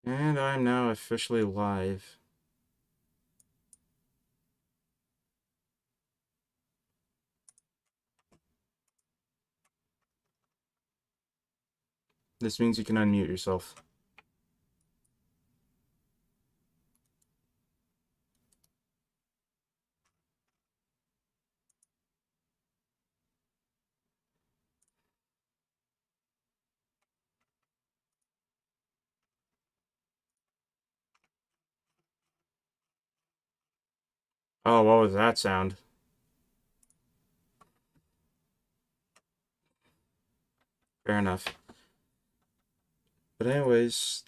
And I'm now officially live. This means you can unmute yourself. Oh, what was that sound? Fair enough. But anyways,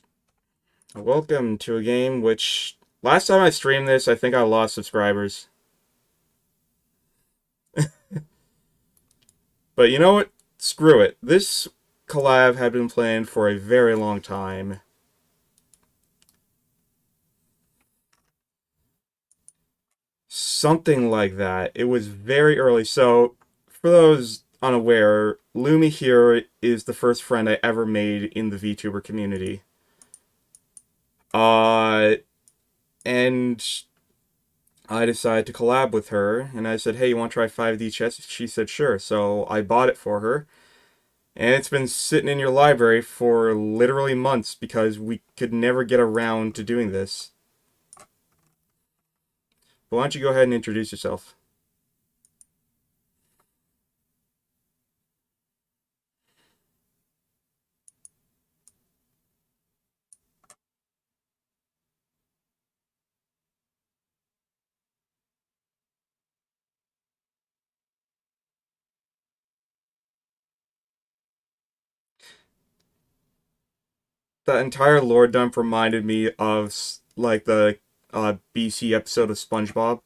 welcome to a game which last time I streamed this, I think I lost subscribers. But you know what? Screw it. This collab had been planned for a very long time. Something like that. It was very early. So, for those unaware, Lumi here is the first friend I ever made in the VTuber community. Uh, and I decided to collab with her, and I said, hey, you want to try 5D chess? She said, sure. So I bought it for her, and it's been sitting in your library for literally months because we could never get around to doing this. But why don't you go ahead and introduce yourself? That entire lore dump reminded me of, like, the BC episode of SpongeBob.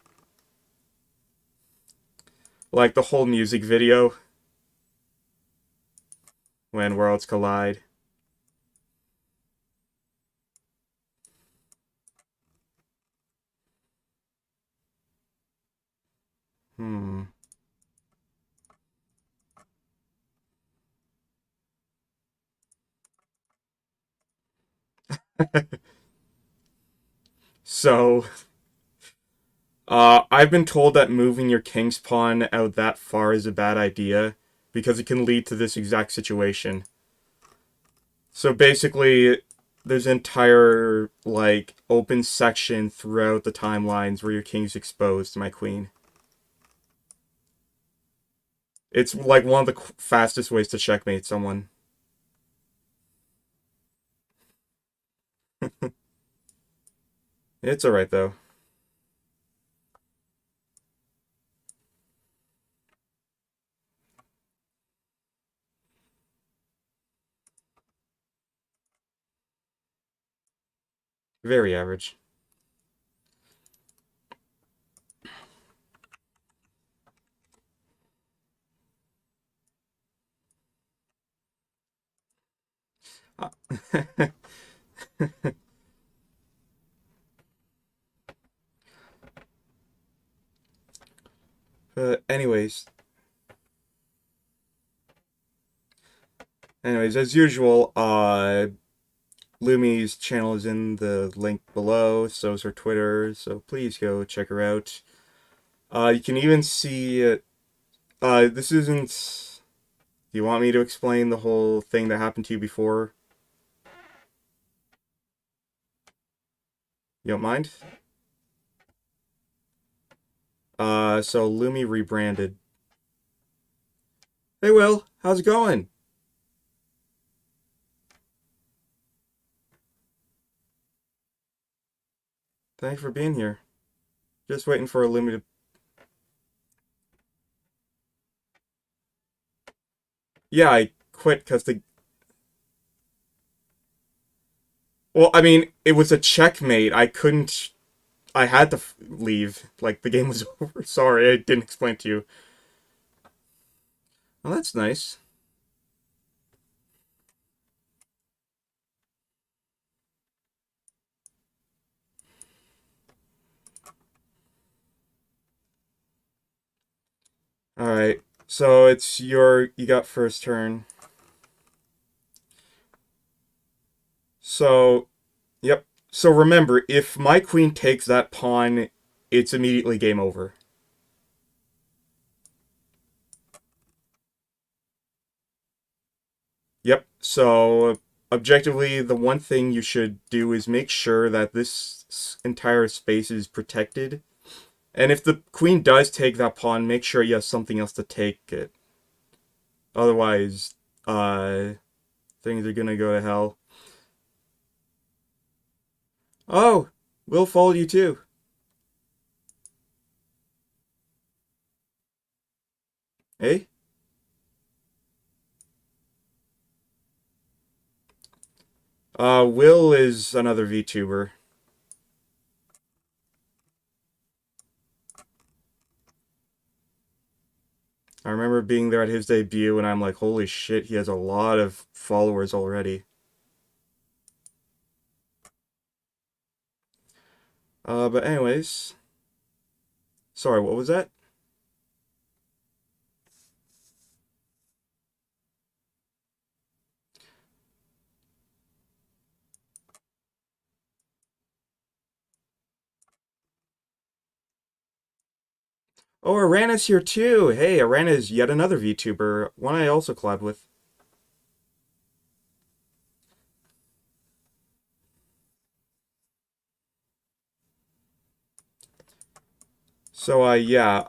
Like, the whole music video when worlds collide. Hmm. So, I've been told that moving your king's pawn out that far is a bad idea because it can lead to this exact situation. So basically, there's an entire, like, open section throughout the timelines where your king's exposed to my queen. It's like one of the fastest ways to checkmate someone. It's alright though. Very average. Uh, anyways, as usual, Lumi's channel is in the link below, so is her Twitter, so please go check her out. You can even see, this isn't... Do you want me to explain the whole thing that happened to you before? You don't mind? So Lumi rebranded. Hey Will, how's it going? Thanks for being here. Just waiting for Lumi to... Yeah, I quit because the... Well, I mean, it was a checkmate. I couldn't... I had to leave. Like, the game was over. Sorry, I didn't explain to you. Well, that's nice. Alright, so it's your... You got first turn. So, Yep. So remember, if my queen takes that pawn, it's immediately game over. Yep. So objectively, the one thing you should do is make sure that this entire space is protected. And if the queen does take that pawn, make sure you have something else to take it. Otherwise, uh, things are gonna go to hell. Oh, we'll follow you too. Eh? Will is another VTuber. I remember being there at his debut, and I'm like, holy shit, he has a lot of followers already. But anyways, sorry, what was that? Oh, Arana's here too. Hey, Arana is yet another VTuber, one I also collabed with. So, yeah,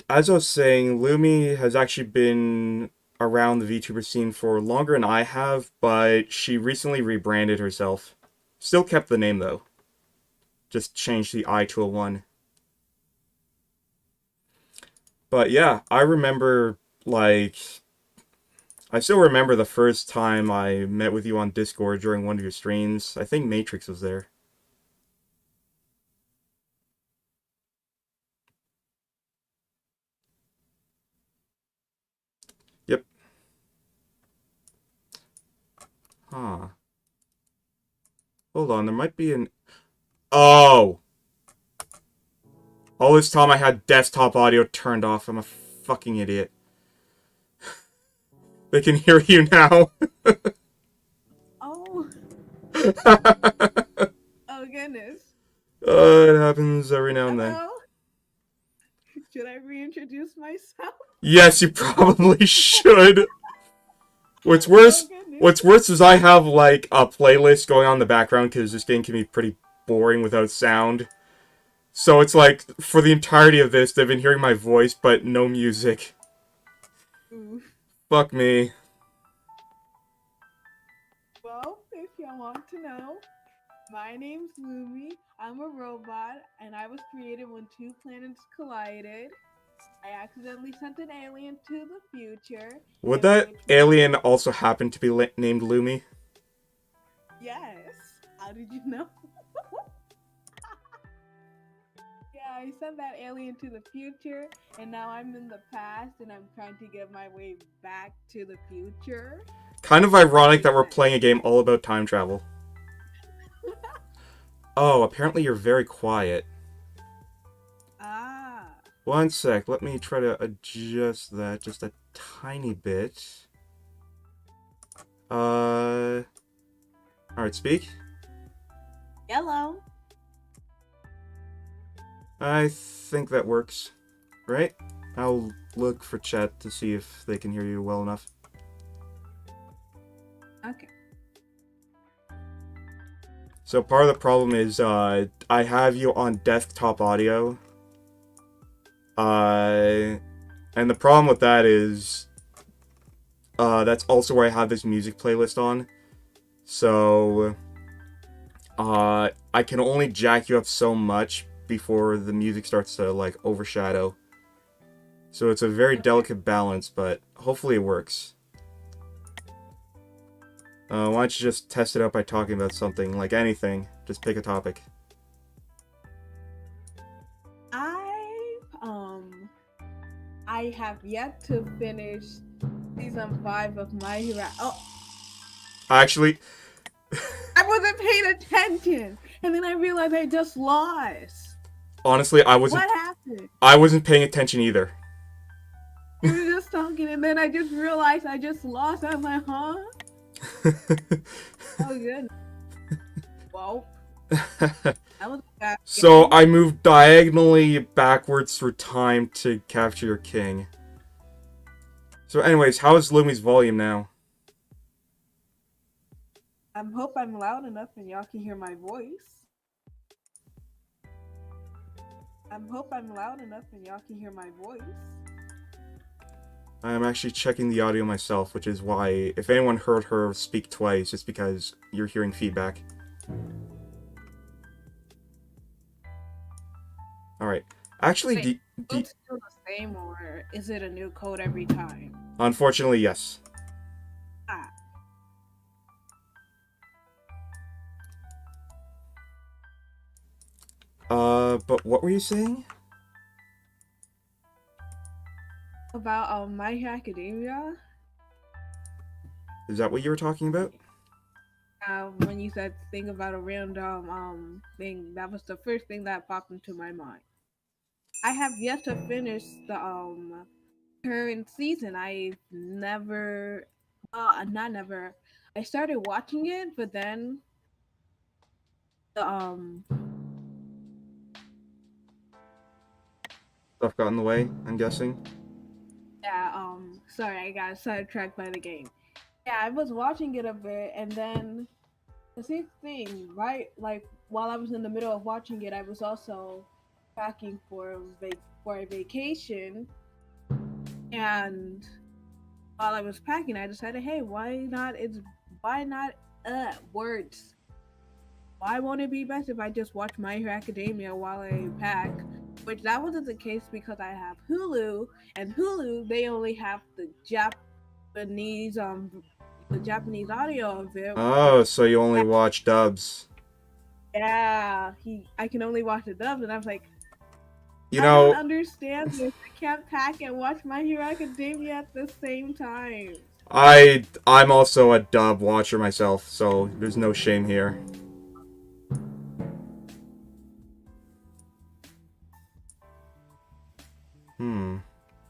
as I was saying, Lumi has actually been around the VTuber scene for longer than I have, but she recently rebranded herself. Still kept the name though. Just changed the I to a 1. But yeah, I remember, like, I still remember the first time I met with you on Discord during one of your streams. I think Matrix was there. Yep. Huh. Hold on, there might be an... Oh! All this time I had desktop audio turned off. I'm a fucking idiot. They can hear you now. Oh, oh goodness. It happens every now and then. Hello? Should I reintroduce myself? Yes, you probably should. What's Oh worse, goodness. what's worse is I have like a playlist going on in the background because this game can be pretty boring without sound. So it's like for the entirety of this, they've been hearing my voice but no music. Ooh. Fuck me. Well, if y'all want to know, my name's Lumi. I'm a robot, and I was created when two planets collided. I accidentally sent an alien to the future, Would in that which alien also happen to be named Lumi? yes. How did you know? Yeah, I sent that alien to the future, and now I'm in the past, and I'm trying to get my way back to the future. Kind of So ironic that we're yeah. playing a game all about time travel. Oh, apparently you're very quiet. Ah. One sec, let me try to adjust that just a tiny bit. Alright, speak. Hello. I think that works, right? I'll look for chat to see if they can hear you well enough. Okay. So part of the problem is, I have you on desktop audio. And the problem with that is, that's also where I have this music playlist on. So, I can only jack you up so much before the music starts to, like, overshadow. So it's a very Okay. delicate balance, but hopefully it works. Why don't you just test it out by talking about something, like anything. Just pick a topic. I I have yet to finish season 5 of My Hero. Oh, Actually, I wasn't paying attention, and then I realized I just lost. honestly, What happened? I wasn't paying attention either. You were just talking, and then I just realized I just lost. I'm like, huh? Oh goodness. Well, that was a bad So game. I moved diagonally backwards through time to capture your king. So anyways, how is Lumi's volume now? I hope I'm loud enough and y'all can hear my voice. I hope I'm loud enough and y'all can hear my voice. I'm actually checking the audio myself, which is why if anyone heard her speak twice, it's because you're hearing feedback. Alright. Actually, Wait, code's still the same or is it a new code every time? unfortunately, yes. Ah, But what were you saying? about My Hero Academia. Is that what you were talking about? When you said think about a random thing, that was the first thing that popped into my mind. I have yet to finish the current season. I've never, not never. I started watching it, but then the Stuff got in the way, I'm guessing. yeah sorry, I got sidetracked by the game. Yeah, I was watching it a bit, and then the same thing, right? Like while I was in the middle of watching it, I was also packing for a vacation, and while I was packing, I decided, hey, why not words? Why won't it be best if I just watch My Hero Academia while I pack? Which that wasn't the case because I have Hulu, and Hulu they only have Japanese the Japanese audio of it, Oh, which so you only watch dubs. yeah, I can only watch the dubs, and I was like, You I don't know, understand this. I can't pack and watch My Hero Academia at the same time. I'm also a dub watcher myself, so there's no shame here. Hmm,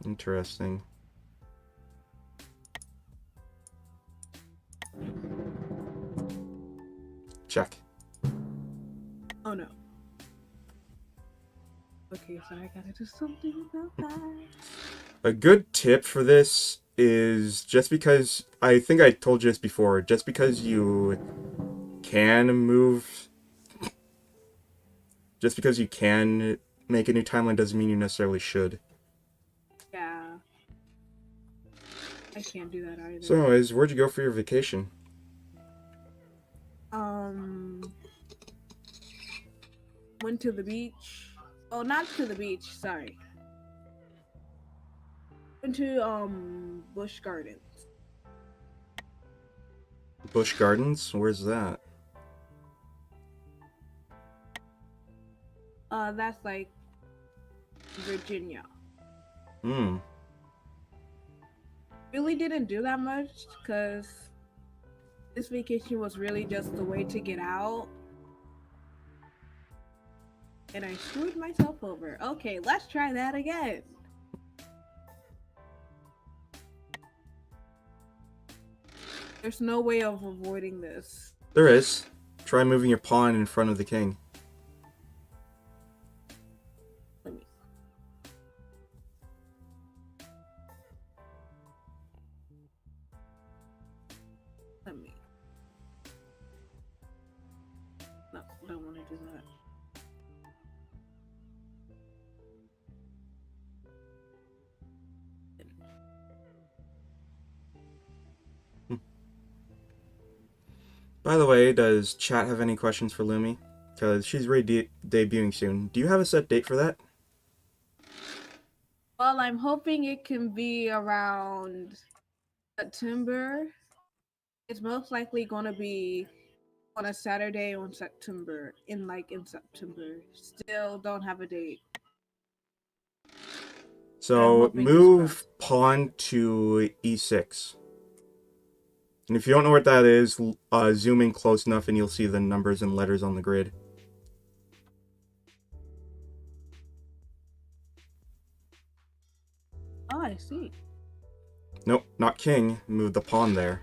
interesting. Check. Oh no. Okay, so I gotta do something about that. A good tip for this is just because I think I told you this before, just because you can move, just because you can make a new timeline doesn't mean you necessarily should. Yeah, I can't do that So, either. anyways, where'd you go for your vacation? Um, went to the beach. Oh, not to the beach. Sorry. Went to Busch Gardens. Busch Gardens? Where's that? That's like Virginia. Hmm. Really didn't do that much because this vacation was really just the way to get out. And I screwed myself over. Okay, let's try that again. There's no way of avoiding this. There is. Try moving your pawn in front of the king. Let me. Let me. No, I don't want to do that. By the way, does chat have any questions for Lumi? Because she's debuting soon. Do you have a set date for that? Well, I'm hoping it can be around September. It's most likely going to be on a Saturday in September. In September. Still don't have a date. But I'm So hoping this move crossed. pawn to e6. And if you don't know what that is, zoom in close enough and you'll see the numbers and letters on the grid. Oh, I see. Nope, not king. Move the pawn there.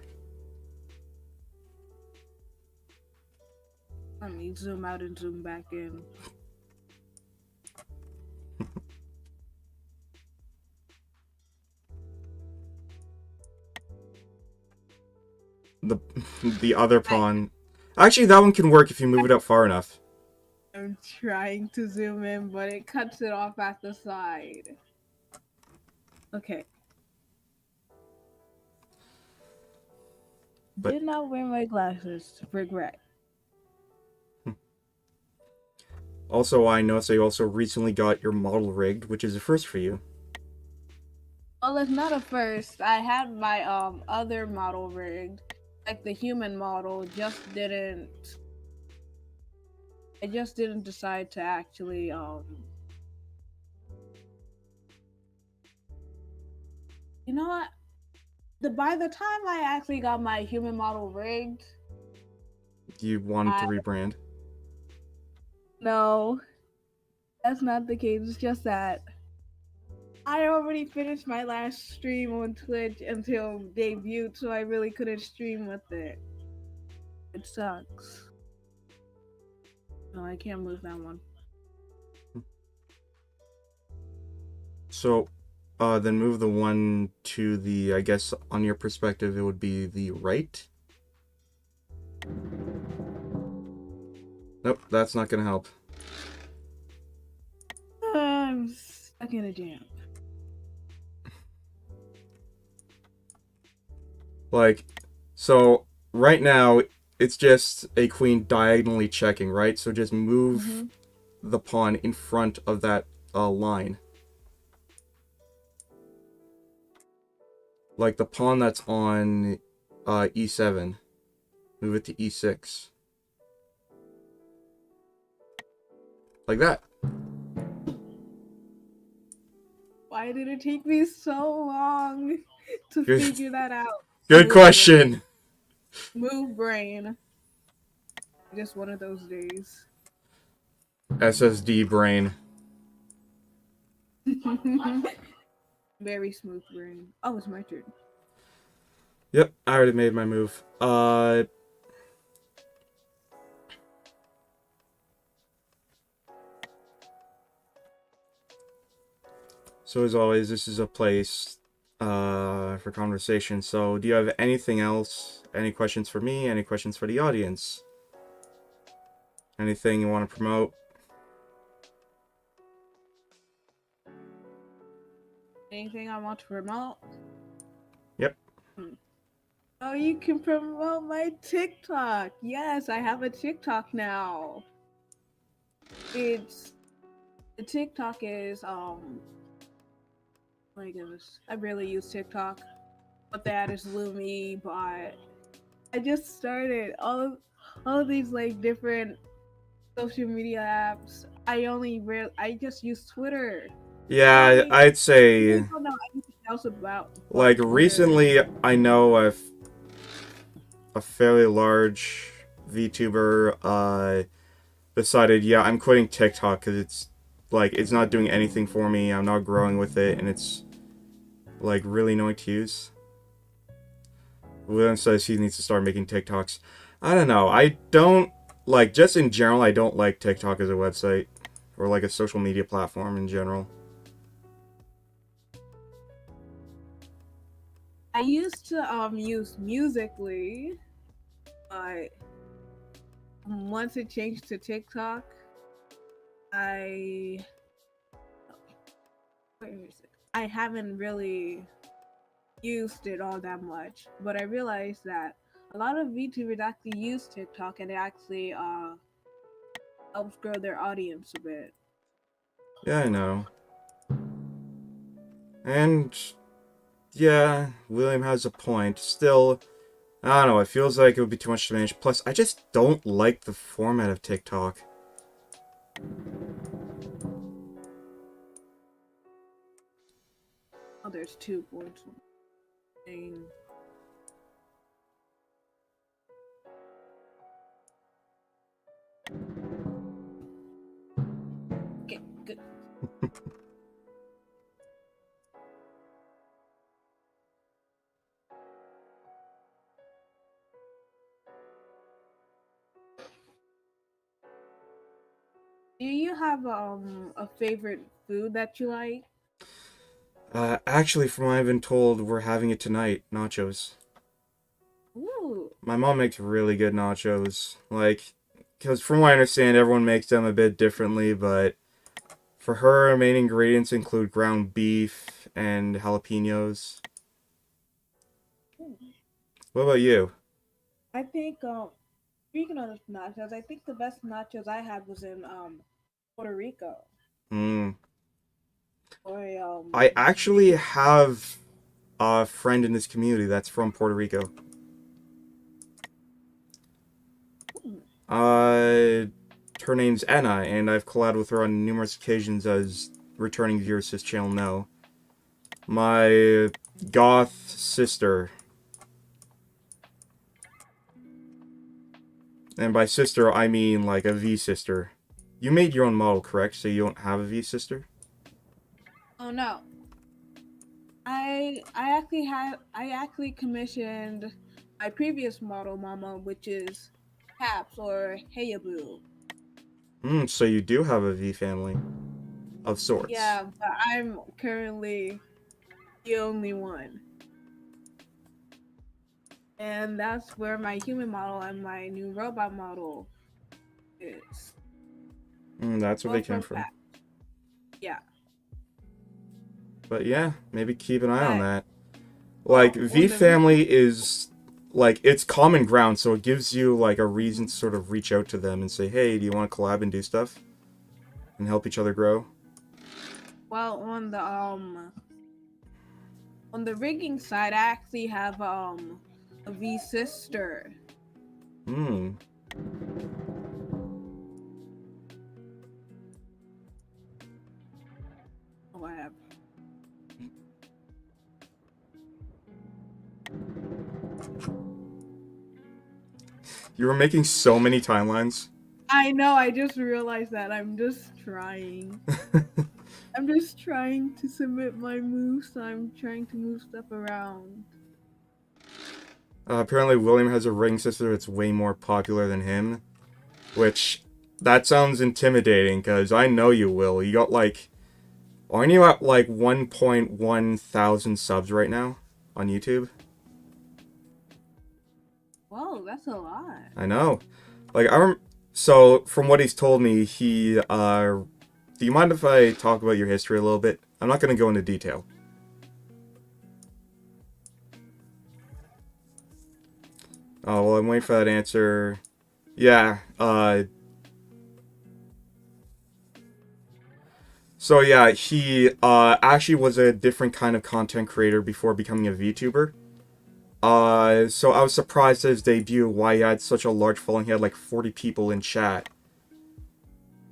Let me zoom out and zoom back in. The the other pawn. Actually, that one can work if you move it up far enough. I'm trying to zoom in, but it cuts it off at the side. Okay. But Did not wear my glasses. Regret. also, I noticed that you also recently got your model rigged, which is a first for you. Well, it's not a first. I had my other model rigged, like the human model. I just didn't decide to actually You know what? By the time I actually got my human model rigged, You wanted to I rebrand. no, that's not the case. It's just that I already finished my last stream on Twitch until debuted, so I really couldn't stream with it. It sucks. No, I can't move that one. So, then move the one to the, I guess, on your perspective, it would be the right. Nope, that's not gonna help. I'm stuck in a jam. Like, so right now, it's just a queen diagonally checking, right? So just move the pawn in front of that line. Like the pawn that's on e7. Move it to e6. Like that. Why did it take me so long to Good, figure that out? good Move brain. question. Move brain. Just one of those days. SSD brain. Very smooth brain. Oh, it's my turn. Yep, I already made my move. So as always, this is a place for conversation. So do you have anything else? Any questions for me? Any questions for the audience? Anything you want to promote? Anything I want to promote? Yep. Oh, you can promote my TikTok. Yes, I have a TikTok now. It's the TikTok is my goodness, I barely use TikTok. But that is Loomy, but I just started all of these like different social media apps. I just use Twitter. Yeah, I I'd really say, don't know anything else about like, but Twitter. recently I know a fairly large VTuber decided, yeah, I'm quitting TikTok because it's, like, it's not doing anything for me. I'm not growing with it, and it's, like, really annoying to use. William says he needs to start making TikToks. I don't know. I don't, like, just in general, I don't like TikTok as a website or like a social media platform in general. I used to use Musically, but once it changed to TikTok, I where is it? I haven't really used it all that much, but I realized that a lot of VTubers actually use TikTok and it actually helps grow their audience a bit. Yeah, I know. And yeah, William has a point. Still, I don't know. It feels like it would be too much to manage. Plus, I just don't like the format of TikTok. Oh, there's two boards. Dang. Okay, good. you have a favorite food that you like? Actually, from what I've been told, we're having it tonight. Nachos. Ooh. My mom makes really good nachos. Like, because from what I understand, everyone makes them a bit differently, but for her, main ingredients include ground beef and jalapenos. What about you? I think speaking of nachos, I think the best nachos I had was in Puerto Rico. Hmm. Or I actually have a friend in this community that's from Puerto Rico. hmm, Uh, Her name's Anna, and I've collabed with her on numerous occasions as returning viewers to this channel know. My goth sister, and by sister I mean like a V sister. You made your own model, correct? So you don't have a V sister? oh no, I actually commissioned my previous model, Mama, which is Caps or Hayabu. Hmm, so you do have a V family of sorts. Yeah, but I'm currently the only one. And that's where my human model and my new robot model is. Hmm, that's where they Both came from from. Cat. Yeah. But yeah, maybe keep an eye on But that. Like, well, V on the re- family is like it's common ground, so it gives you like a reason to sort of reach out to them and say, "Hey, do you want to collab and do stuff and help each other grow?" well on the rigging side, I actually have a V sister. Hmm. Oh, I have. You were making so many timelines. I know. I just realized that. I'm just trying. I'm just trying to submit my moves. I'm trying to move stuff around. Apparently, William has a ring sister that's way more popular than him, which that sounds intimidating because I know you will. You got like, aren't you at like 1.1 thousand subs right now on YouTube? Whoa, that's a lot. I know. Like, so from what he's told me, do you mind if I talk about your history a little bit? I'm not going to go into detail. Oh, well, I'm waiting for that answer. Yeah, so yeah, he actually was a different kind of content creator before becoming a VTuber. So I was surprised at his debut why he had such a large following. He had like 40 people in chat.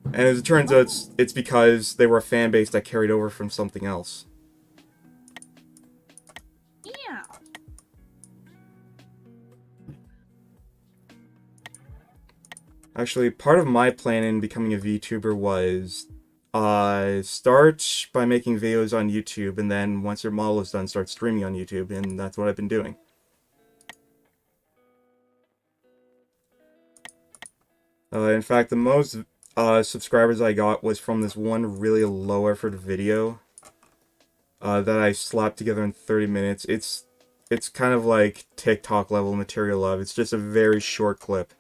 And as it turns out, Oh, it's because they were a fan base that carried over from something else. yeah. Actually, part of my plan in becoming a VTuber was start by making videos on YouTube, and then once your model is done, start streaming on YouTube, and that's what I've been doing. In fact, the most subscribers I got was from this one really low effort video that I slapped together in 30 minutes. It's kind of like TikTok level material love. It's just a very short clip.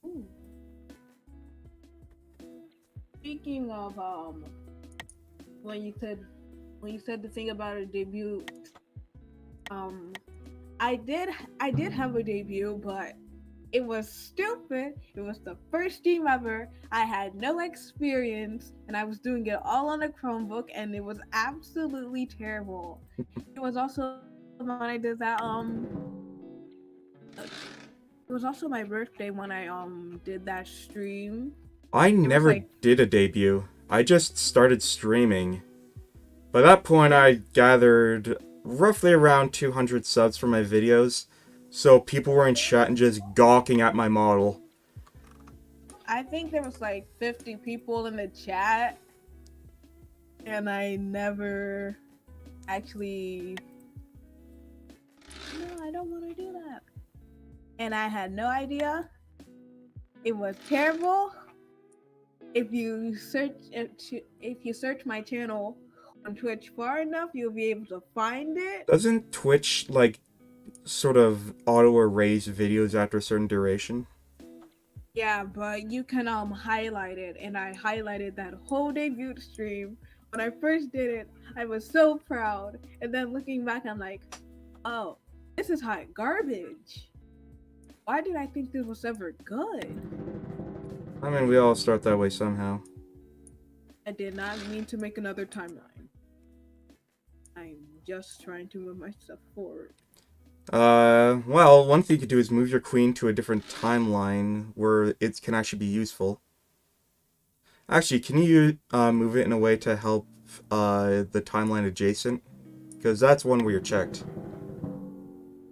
Ooh. Speaking of when you said when you said the thing about a debut, um, I did I did have a debut, but it was stupid. It was the first stream ever. I had no experience, and I was doing it all on a Chromebook, and it was absolutely terrible. It was also when I did that. It was also my birthday when I did that stream. I It was never like did a debut. I just started streaming. By that point, it I was. gathered roughly around 200 subs for my videos, so people were in chat and just gawking at my model. I think there was like 50 people in the chat, and I never actually. No, I don't want to do that. And I had no idea It was terrible. If you search my channel on Twitch far enough, you'll be able to find it. Doesn't Twitch, like, sort of auto-erase videos after a certain duration? Yeah, but you can highlight it, and I highlighted that whole debut stream. When I first did it, I was so proud, and then looking back, I'm like, oh, this is hot garbage. Why did I think this was ever good? I mean, we all start that way somehow. I did not mean to make another timeline. I'm just trying to move myself forward. Well, one thing you could do is move your queen to a different timeline where it can actually be useful. Actually, can you move it in a way to help the timeline adjacent? Because that's one where you're checked.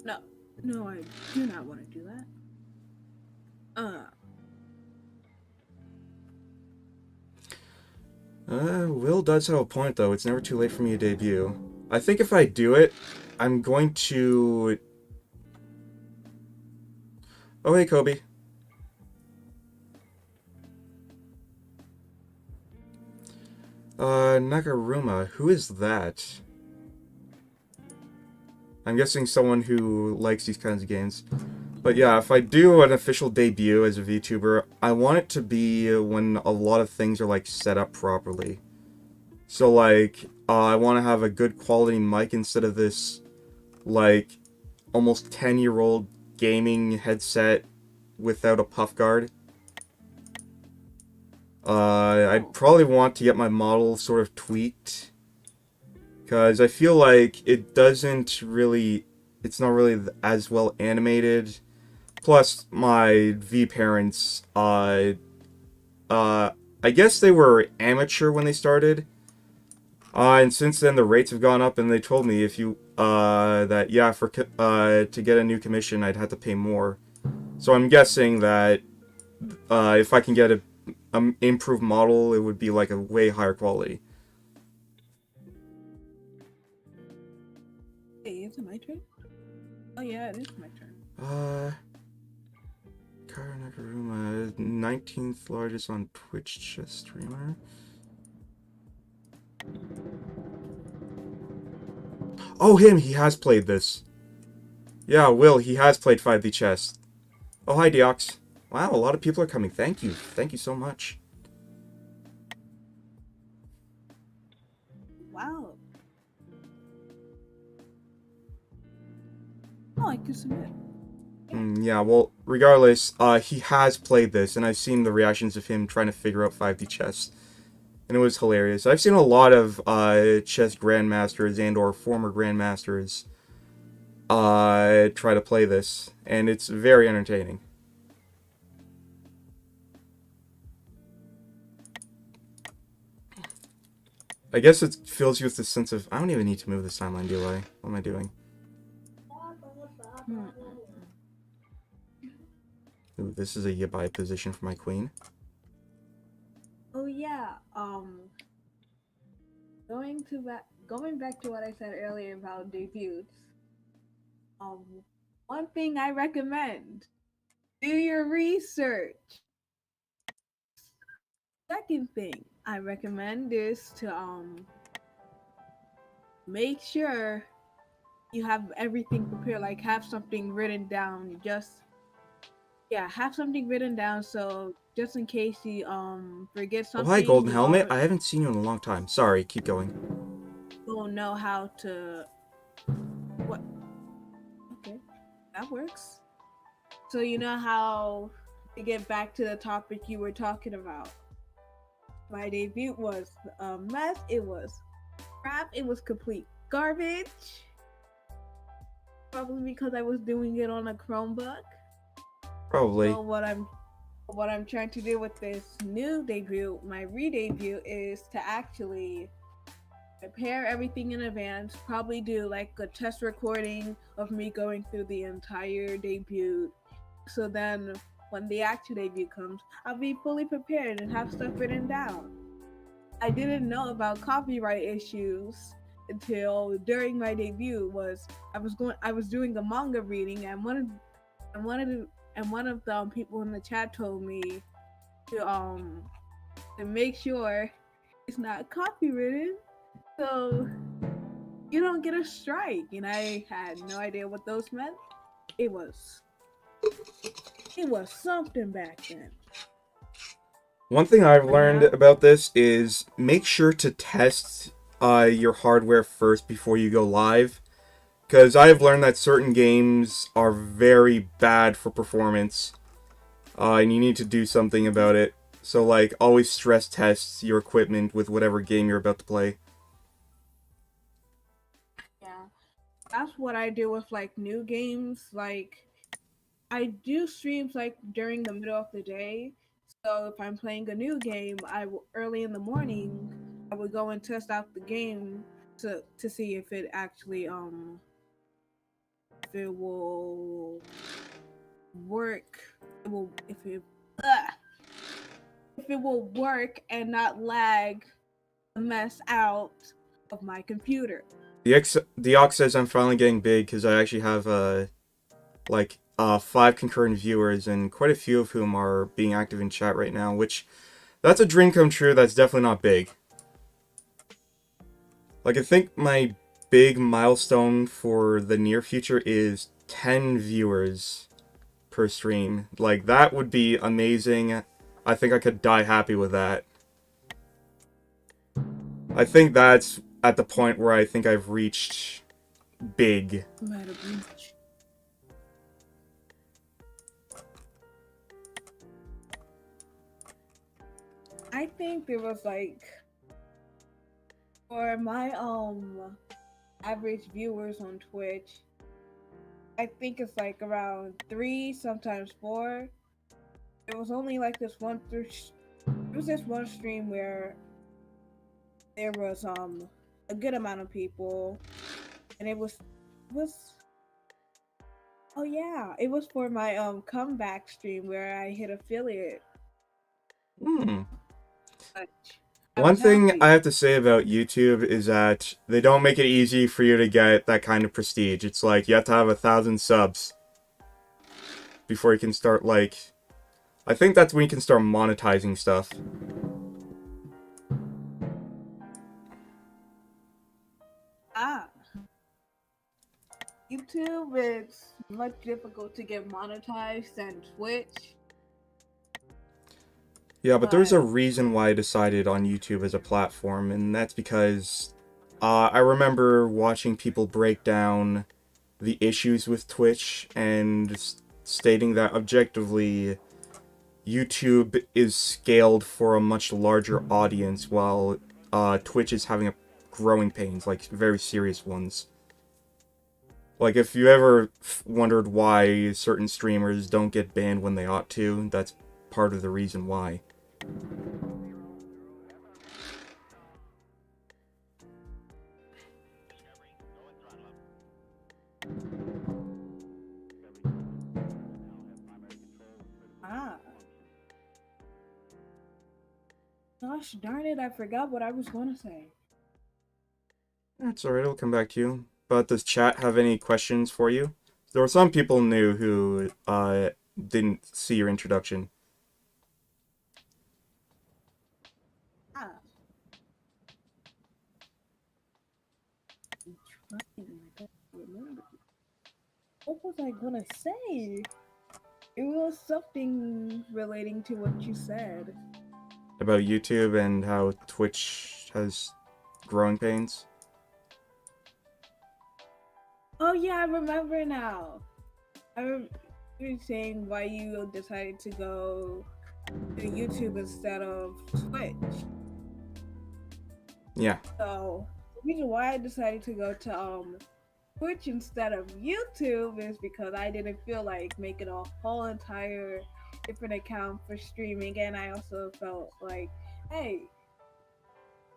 No, no, I do not want to do that. Will does have a point, though. It's never too late for me to debut. I think if I do it, I'm going to... Oh, hey, Kobe. Nagaruma, who is that? I'm guessing someone who likes these kinds of games. But yeah, if I do an official debut as a VTuber, I want it to be when a lot of things are, like, set up properly. So, like, I want to have a good quality mic instead of this, like, almost 10-year-old gaming headset without a puff guard. I'd probably want to get my model sort of tweaked. Because I feel like it doesn't really... It's not really as well animated. Plus, my V parents, I guess they were amateur when they started. And since then, the rates have gone up, and they told me if you, that, yeah, to get a new commission, I'd have to pay more. So I'm guessing that, if I can get a improved model, it would be, like, a way higher quality. Hey, is it my turn? Oh yeah, it is my turn. Kara Nagaruma, 19th largest on Twitch chess streamer. Oh, him! He has played this. Yeah, Will, he has played 5D chess. Oh, hi, Deox. Wow, a lot of people are coming. Thank you. Thank you so much. Wow. Oh, I can submit. Yeah, well, regardless, he has played this, and I've seen the reactions of him trying to figure out 5D chess. And it was hilarious. I've seen a lot of chess grandmasters and or former grandmasters try to play this, and it's very entertaining. I guess it fills you with this sense of, I don't even need to move this timeline, do I? What am I doing? Ooh, this is a yabai position for my queen. Oh yeah. Going back to what I said earlier about debuts. One thing I recommend: do your research. Second thing I recommend is to make sure you have everything prepared. Like have something written down. Have something written down so just in case you forget Oh, hi, something, Golden Helmet. I haven't seen you in a long time. Sorry, keep going. you'll know how to what. Okay, that works. So you know how to get back to the topic you were talking about. My debut was a mess. It was crap. It was complete garbage. Probably because I was doing it on a Chromebook. Probably. So what I'm trying to do with this new debut, my re-debut, is to actually prepare everything in advance. Probably do like a test recording of me going through the entire debut. So then when the actual debut comes, I'll be fully prepared and have stuff written down. I didn't know about copyright issues until during my debut. I was doing a manga reading and one of and one of the people in the chat told me to um to make sure it's not copywritten, so you don't get a strike. And I had no idea what those meant. It was it was something back then. One thing I've But learned now, about this is make sure to test your hardware first before you go live. Because I've learned that certain games are very bad for performance, and you need to do something about it. So, like, always stress test your equipment with whatever game you're about to play. yeah, that's what I do with like new games. Like I do streams like during the middle of the day. So if I'm playing a new game, early in the morning I would go and test out the game to see if it actually if it will work. It will ugh, if it will work and not lag the mess out of my computer. The Ox says I'm finally getting big because I actually have, 5 concurrent viewers, and quite a few of whom are being active in chat right now, which, that's a dream come true. That's definitely not big. Like, I think my big milestone for the near future is 10 viewers per stream. Like, that would be amazing. I think I could die happy with that. I think that's at the point where I think I've reached big. I think there was like for my average viewers on Twitch, I think it's like around 3, sometimes 4. There was only like there was this one stream where there was a good amount of people, and it was oh yeah, it was for my comeback stream where I hit affiliate. Hmm. But I One was thing I happy. have to say about YouTube is that they don't make it easy for you to get that kind of prestige. It's like you have to have 1,000 subs before you can start, like... I think that's when you can start monetizing stuff. Ah, YouTube is much difficult to get monetized than Twitch, Yeah, but there's a but reason why I decided on YouTube as a platform, and that's because I remember watching people break down the issues with Twitch and stating that objectively YouTube is scaled for a much larger audience while Twitch is having a growing pains, like very serious ones. Like if you ever wondered why certain streamers don't get banned when they ought to, that's part of the reason why. ah, gosh darn it, I forgot what I was going to say. That's alright, I'll come back to you. But does chat have any questions for you? There were some people new who didn't see your introduction. Ah, I'm trying my best to remember. What was I gonna say? It was something relating to what you said. About YouTube and how Twitch has growing pains. Oh yeah, I remember now. You were saying why you decided to go to YouTube instead of Twitch. Yeah. So the reason why I decided to go to Twitch instead of YouTube is because I didn't feel like making a whole entire different account for streaming, and I also felt like, hey,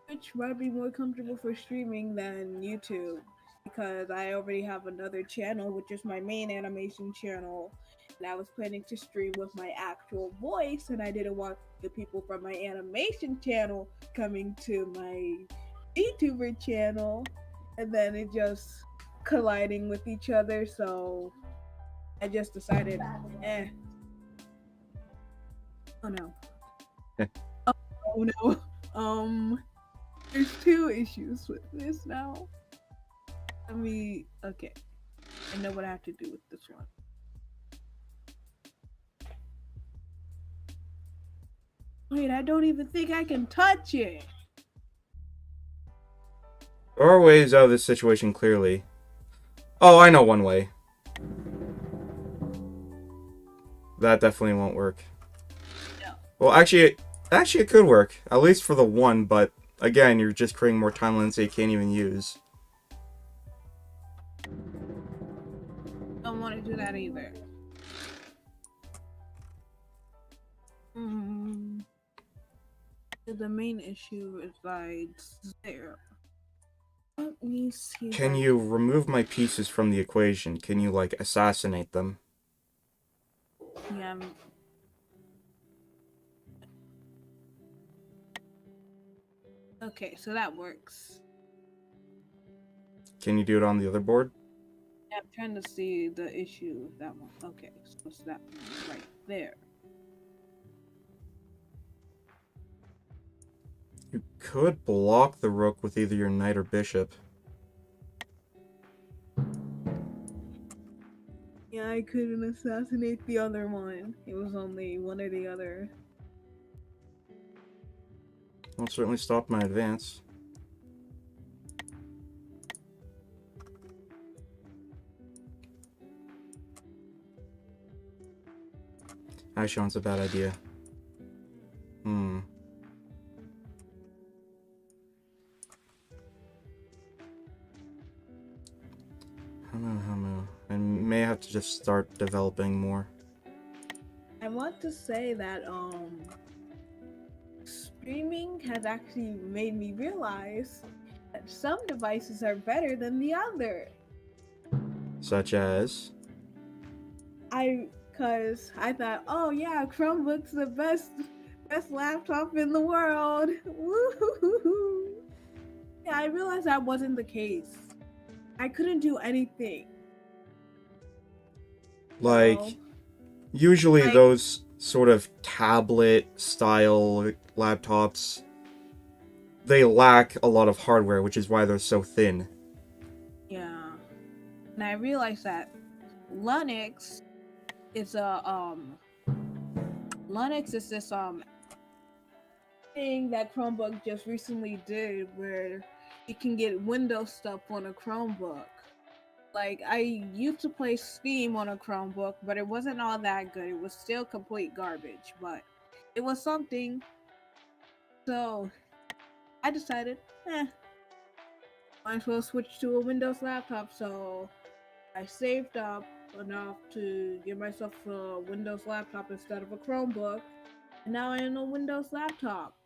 Twitch might be more comfortable for streaming than YouTube because I already have another channel, which is my main animation channel, and I was planning to stream with my actual voice, and I didn't want the people from my animation channel coming to my YouTuber channel, and then it just colliding with each other. So I just decided, Oh no. Oh no. There's two issues with this now. Okay. I know what I have to do with this one. Wait, I don't even think I can touch it. There are ways out of this situation clearly. Oh, I know one way. That definitely won't work. No. Well, actually it could work. At least for the one, but again, you're just creating more timelines that you can't even use. Don't want to do that either. Mm, the main issue is like there. Let me see. Can you remove my pieces from the equation? Can you, like, assassinate them? Yeah. Okay, so that works. Can you do it on the other board? Yeah, I'm trying to see the issue with that one. Okay, so it's that one right there. You could block the rook with either your knight or bishop. Yeah, I couldn't assassinate the other one. It was only one or the other. Won't certainly stop my advance. Actually, that's a bad idea. Hmm. Hamu. I may have to just start developing more. I want to say that streaming has actually made me realize that some devices are better than the other. Such as... Cause I thought, oh yeah, Chromebook's the best laptop in the world. Woo-hoo-hoo-hoo. Yeah, I realized that wasn't the case. I couldn't do anything. So, Like, usually like, those sort of tablet-style laptops, they lack a lot of hardware, which is why they're so thin. yeah. And I realized that Linux is Linux is this thing that Chromebook just recently did where you can get Windows stuff on a Chromebook. Like I used to play Steam on a Chromebook, but it wasn't all that good. It was still complete garbage, but it was something. So I decided, might as well switch to a Windows laptop. So I saved up enough to get myself a Windows laptop instead of a Chromebook. And now I own a Windows laptop,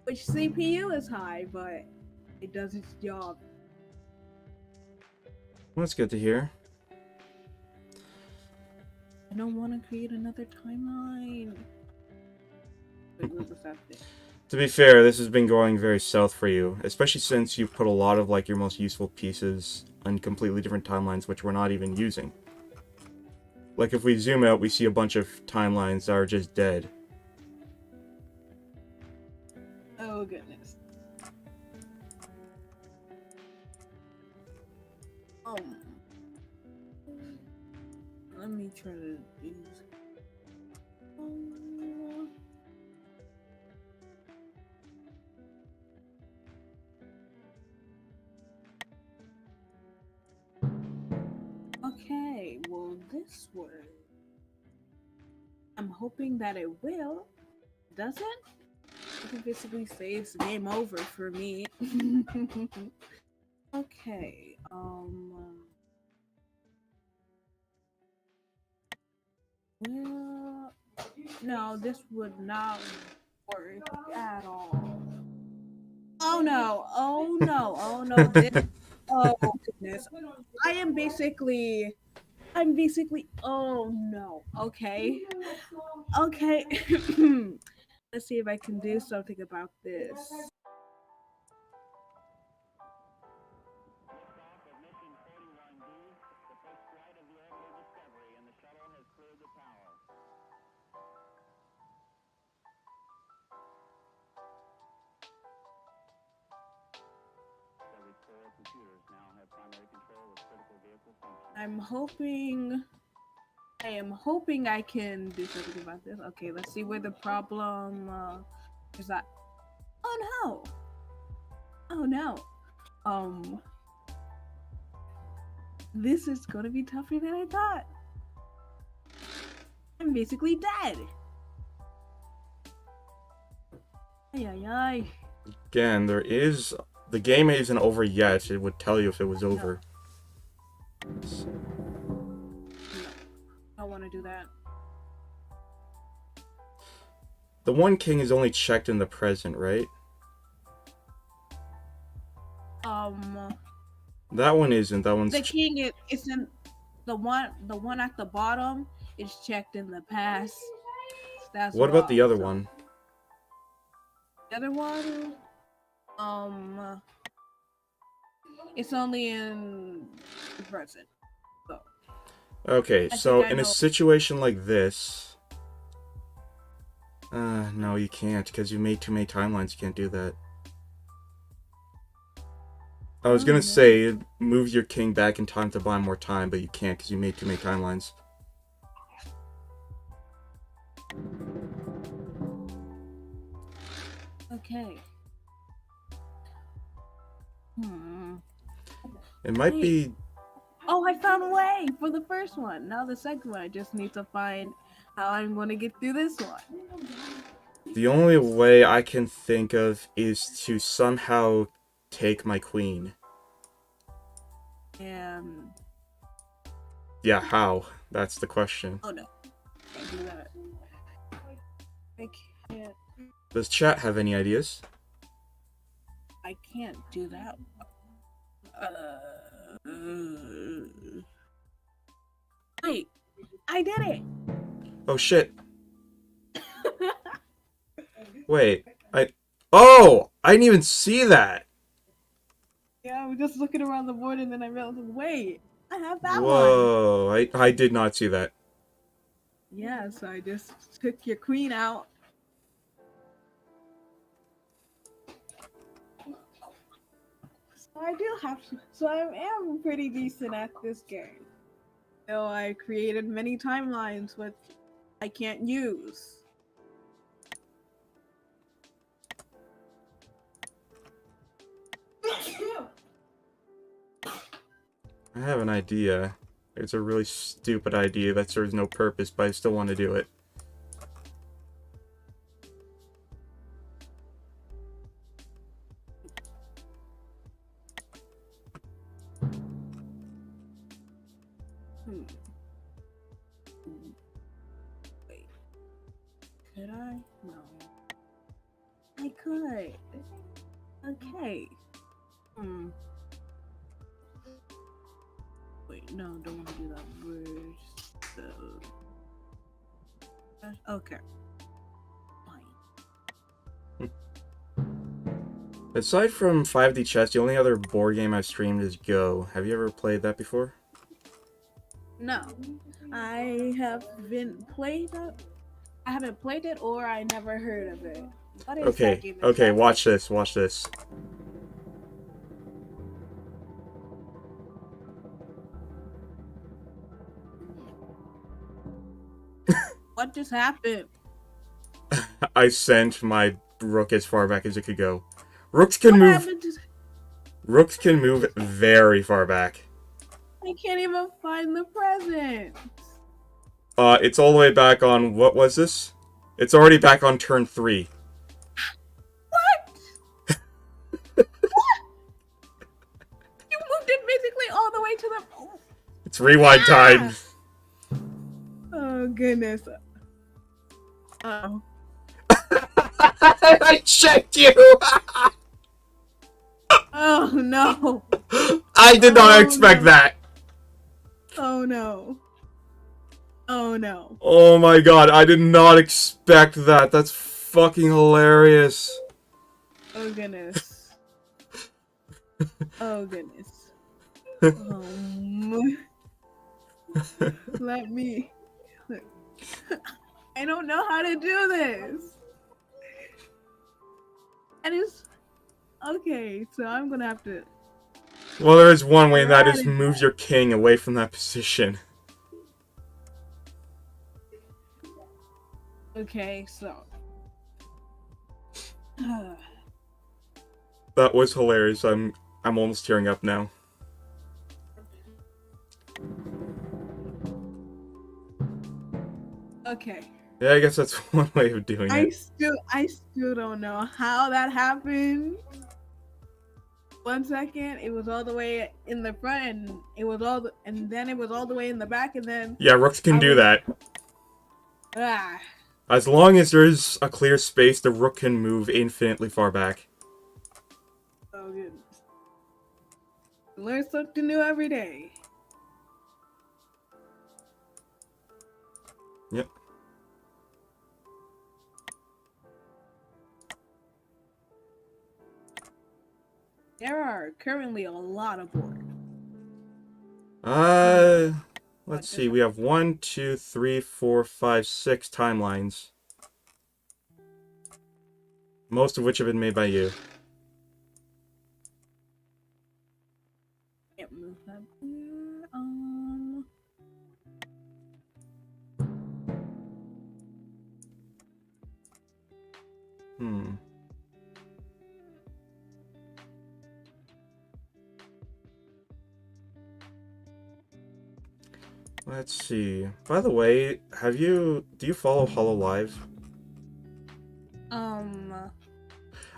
which CPU is high, but it does its job. That's good to hear. I don't want to create another timeline. Wait, what was that thing? To be fair, this has been going very south for you, especially since you've put a lot of, like, your most useful pieces on completely different timelines, which we're not even using. Like, if we zoom out, we see a bunch of timelines that are just dead. Oh goodness. Let me try to use. Okay, well this works. I'm hoping that it will. Does it? It basically saves game over for me. Okay. Well, no, this would not work at all. Oh no! Oh no! Oh no! This. Oh goodness! I am basically. I'm basically. Oh no! Okay. Okay. Let's see if I can do something about this. I'm hoping. I am hoping I can do something about this. Okay, let's see where the problem is. That. Oh no! Oh no! Um, this is gonna be tougher than I thought. I'm basically dead. Ay ay ay. Again, the game isn't over yet. It would tell you if it was No, over. no, I don't want to do that. The one king is only checked in the present, right? Um, That one isn't. That one's. the king is in the one at the bottom is checked in the past. That's What about the wrong. other So one? the other one, um, it's only in the present. So Okay, I think so I in a know. situation like this, no, you can't because you made too many timelines. You can't do that. I was Oh gonna no. say move your king back in time to buy more time, but you can't because you made too many timelines. Okay. Hmm. It might Wait. be Oh, I found a way for the first one. Now the second one, I just need to find how I'm going to get through this one. the only way I can think of is to somehow take my queen. And Yeah, how? That's the question. oh no, can't do that. I can't. Does chat have any ideas? I can't do that. Wait, I did it. Oh shit! Wait, Oh! I didn't even see that! Yeah, I was just looking around the board and then I realized, wait, I have that one. Whoa, I did not see that. Yeah, so I just took your queen out. So I do have to. So I am pretty decent at this game. Though I created many timelines which I can't use. I have an idea. It's a really stupid idea that serves no purpose, but I still want to do it. Hmm. Wait, could I? No. I could. Okay. Hmm. Wait, no, don't want to do that. Where's the... Okay. Fine. Aside from 5D chess, the only other board game I've streamed is Go. Have you ever played that before? No. I haven't played that. I haven't played it or I never heard of it. What is that Okay, game okay, exactly? watch this, watch this. What just happened? I sent my rook as far back as it could go. Rooks can What move. happened to... Rooks can move very far back. I can't even find the present. It's all the way back on, what was this? It's already back on turn 3. What? You moved it basically all the way to the... Oh, It's rewind time. oh goodness. Oh. I checked you! Oh no. I did not expect no. that. Oh no. Oh no. Oh my god, I did not expect that. That's fucking hilarious. Oh goodness. Oh goodness. Let me. I don't know how to do this. And it's okay. So I'm gonna have to. Well, there is one way, and that is Strategy. move your king away from that position. Okay, so. That was hilarious. I'm almost tearing up now. Okay. Yeah, I guess that's one way of doing it. I still don't know how that happened. 1 second, it was all the way in the front, and and then it was all the way in the back, and then Yeah, rooks can I do was that. ah. As long as there's a clear space, the rook can move infinitely far back. Oh goodness. Learn something new every day. Yep. There are currently a lot of boards. Uh, let's What see. We have 1, 2, 3, 4, 5, 6 timelines. Most of which have been made by you. can't move that. Hmm. Let's see. By the way, do you follow Hololive?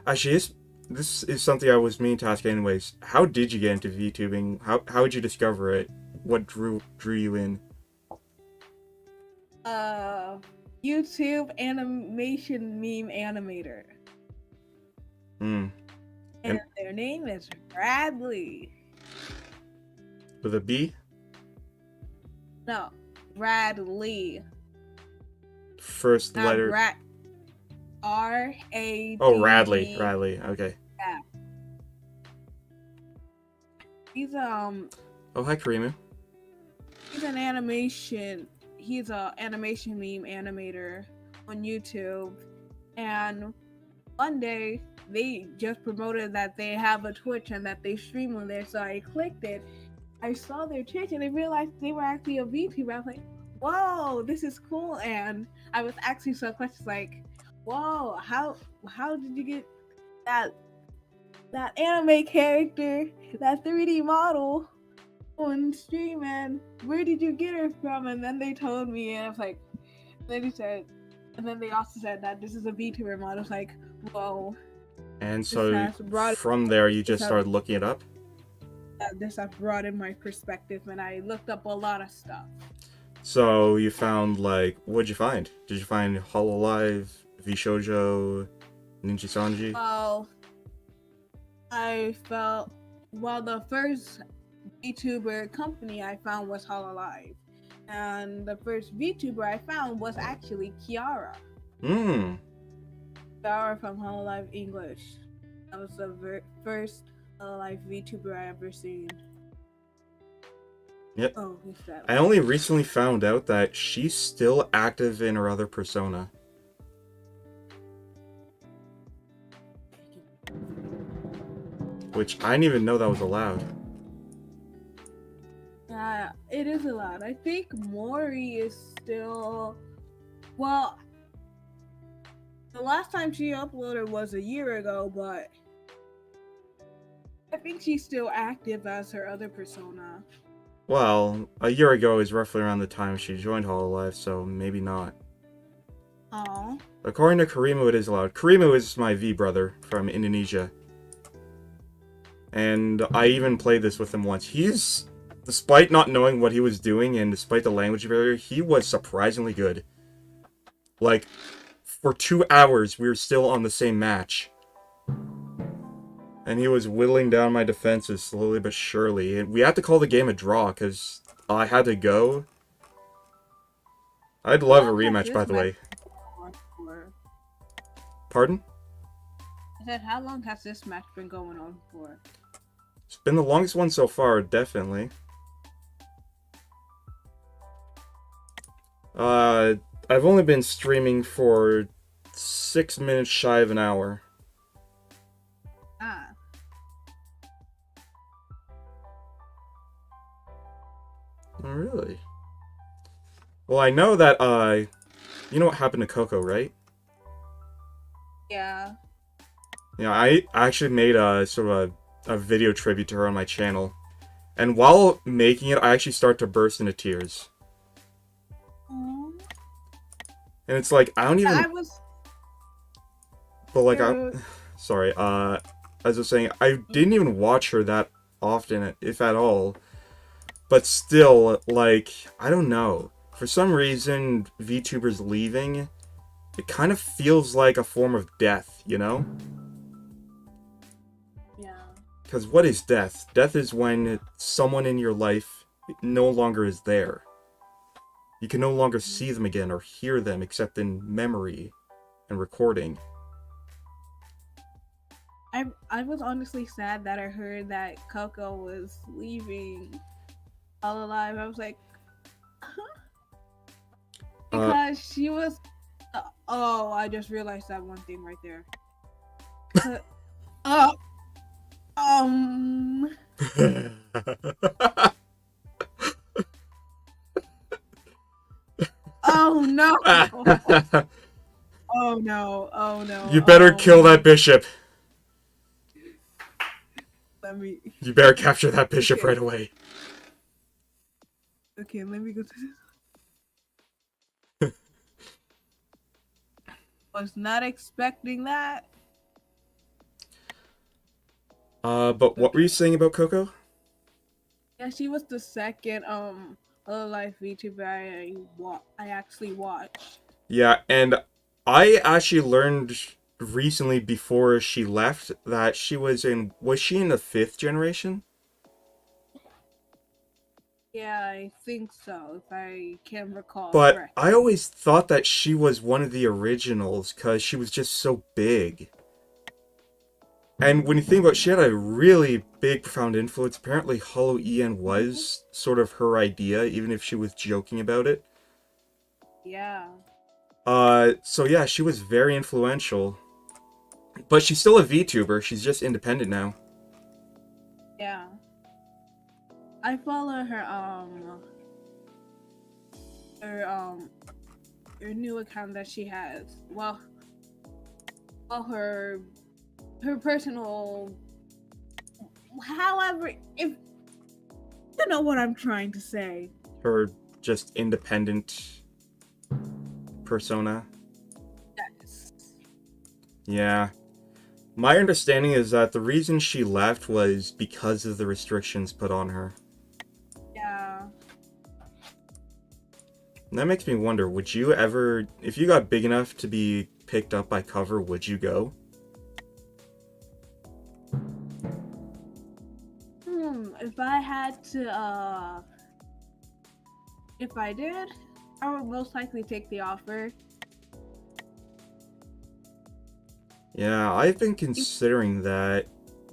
Actually, this is something I was meaning to ask anyways. How did you get into VTubing? How did you discover it? What drew you in? uh, YouTube animation meme animator, Hmm. and And their name is Bradley. with a B? No, Bradley, First not letter. Brad. R A Oh, D Radley. D. Radley. Okay. Yeah. He's Oh, hi, Karimu. he's an animation. He's a animation meme animator on YouTube, and one day they just promoted that they have a Twitch and that they stream on there. So I clicked it. I saw their Twitch and I realized they were actually a VTuber. I was like, "Whoa, this is cool!" And I was asking some questions like, "Whoa, how did you get that anime character, that 3D model on stream, and where did you get her from?" And then they told me, and I was like, then he said, and then they also said that this is a VTuber model. I was like, whoa, And this so has brought from there, you this just has, started looking it up? this has broadened my perspective, and I looked up a lot of stuff. So you found, like, what'd you find? Did you find Hololive, Vshoujo, Ninja Sanji? Well, I felt, well, the first VTuber company I found was Hololive, and the first VTuber I found was actually Kiara. Hmm. Kiara from Hololive English. That was the first Hololive VTuber I ever seen. Yep. Oh, who's that? I only recently found out that she's still active in her other persona. Which I didn't even know that was allowed. Yeah, it is allowed. I think Mori is still. Well, the last time she uploaded was a year ago, but I think she's still active as her other persona. Well, a year ago is roughly around the time she joined Hololive, so maybe not. Oh. According to Karimu, it is allowed. Karimu is my V brother from Indonesia. And I even played this with him once. He's, despite not knowing what he was doing and despite the language barrier, he was surprisingly good. Like, for 2 hours, we were still on the same match. And he was whittling down my defenses slowly but surely. And we had to call the game a draw, because I had to go. I'd love a rematch, by the way. Pardon? I said, how long has this match been going on for? It's been the longest one so far, definitely. I've only been streaming for 6 minutes shy of an hour. Ah. Oh, really? Well, I know that, you know what happened to Coco, right? Yeah. Yeah, I actually made a sort of a video tribute to her on my channel. And while making it, I actually start to burst into tears. Aw. And it's like, I don't I even, was. but like, Uh, sorry, as I was saying, I didn't even watch her that often, if at all. But still, like, I don't know. For some reason, VTubers leaving, it kind of feels like a form of death, you know? yeah. Because what is death? Death is when someone in your life no longer is there. You can no longer see them again or hear them except in memory and recording. I was honestly sad that I heard that Coco was leaving all alive. I was like, Uh, because she was. Oh, I just realized that one thing right there. Uh, um. Oh no. Oh no. Oh no. You better kill that bishop. Let me. You better capture that bishop Okay. right away. Okay. Let me go to this. Was not expecting that. But what were you Okay. saying about Coco? Yeah, she was the second real life VTuber I actually watched. Yeah, and I actually learned recently before she left that was she in the fifth generation? Yeah, I think so, if I can recall But I correctly. always thought that she was one of the originals because she was just so big. And when you think about it, she had a really big, profound influence. Apparently, Hollow EN Mhm. was sort of her idea, even if she was joking about it. Yeah, So yeah, she was very influential. But she's still a VTuber. She's just independent now. yeah. I follow her her new account that she has. Well, her personal. However, if you know what I'm trying to say. Her just independent persona. Yes. Yeah. My understanding is that the reason she left was because of the restrictions put on her. Yeah. And that makes me wonder, would you ever, if you got big enough to be picked up by Cover, would you go? If I had to, if I did, I would most likely take the offer. Yeah, I've been If considering that.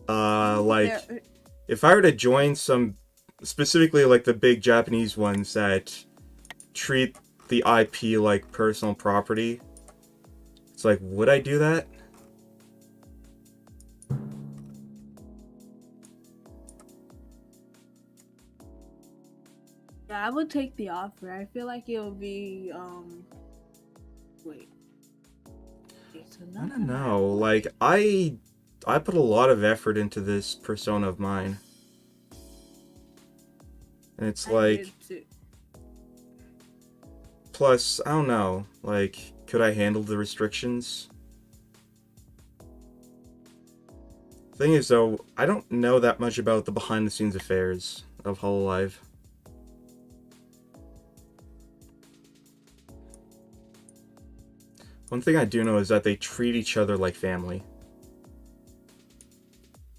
there, Like, if I were to join some, specifically like the big Japanese ones that treat the IP like personal property, it's like, would I do that? yeah, I would take the offer. I feel like it would be, wait, it's I another don't map. know. What? Like, I put a lot of effort into this persona of mine. And it's I like, did too. plus, I don't know. Like, could I handle the restrictions? Thing is, though, I don't know that much about the behind the scenes affairs of Hololive. One thing I do know is that they treat each other like family.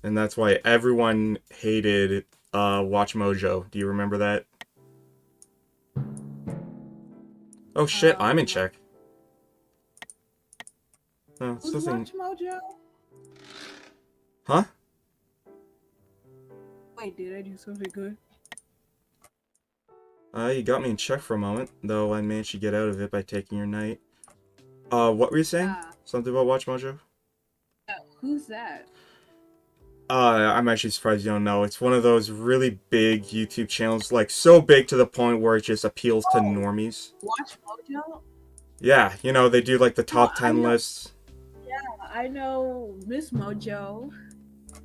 And that's why everyone hated Watch Mojo. Do you remember that? Oh shit, I'm in Um, check. No, it's who's nothing. Watch Mojo? Huh? Wait, did I do something good? You got me in check for a moment, though I managed to get out of it by taking your knight. What were you saying? Ah, Something about Watch Mojo? who's that? I'm actually surprised you don't know. It's one of those really big YouTube channels, like so big to the point where it just appeals to Oh, normies. Watch Mojo. Yeah, they do like the Oh, top I 10 know. lists. Yeah, I know Miss Mojo.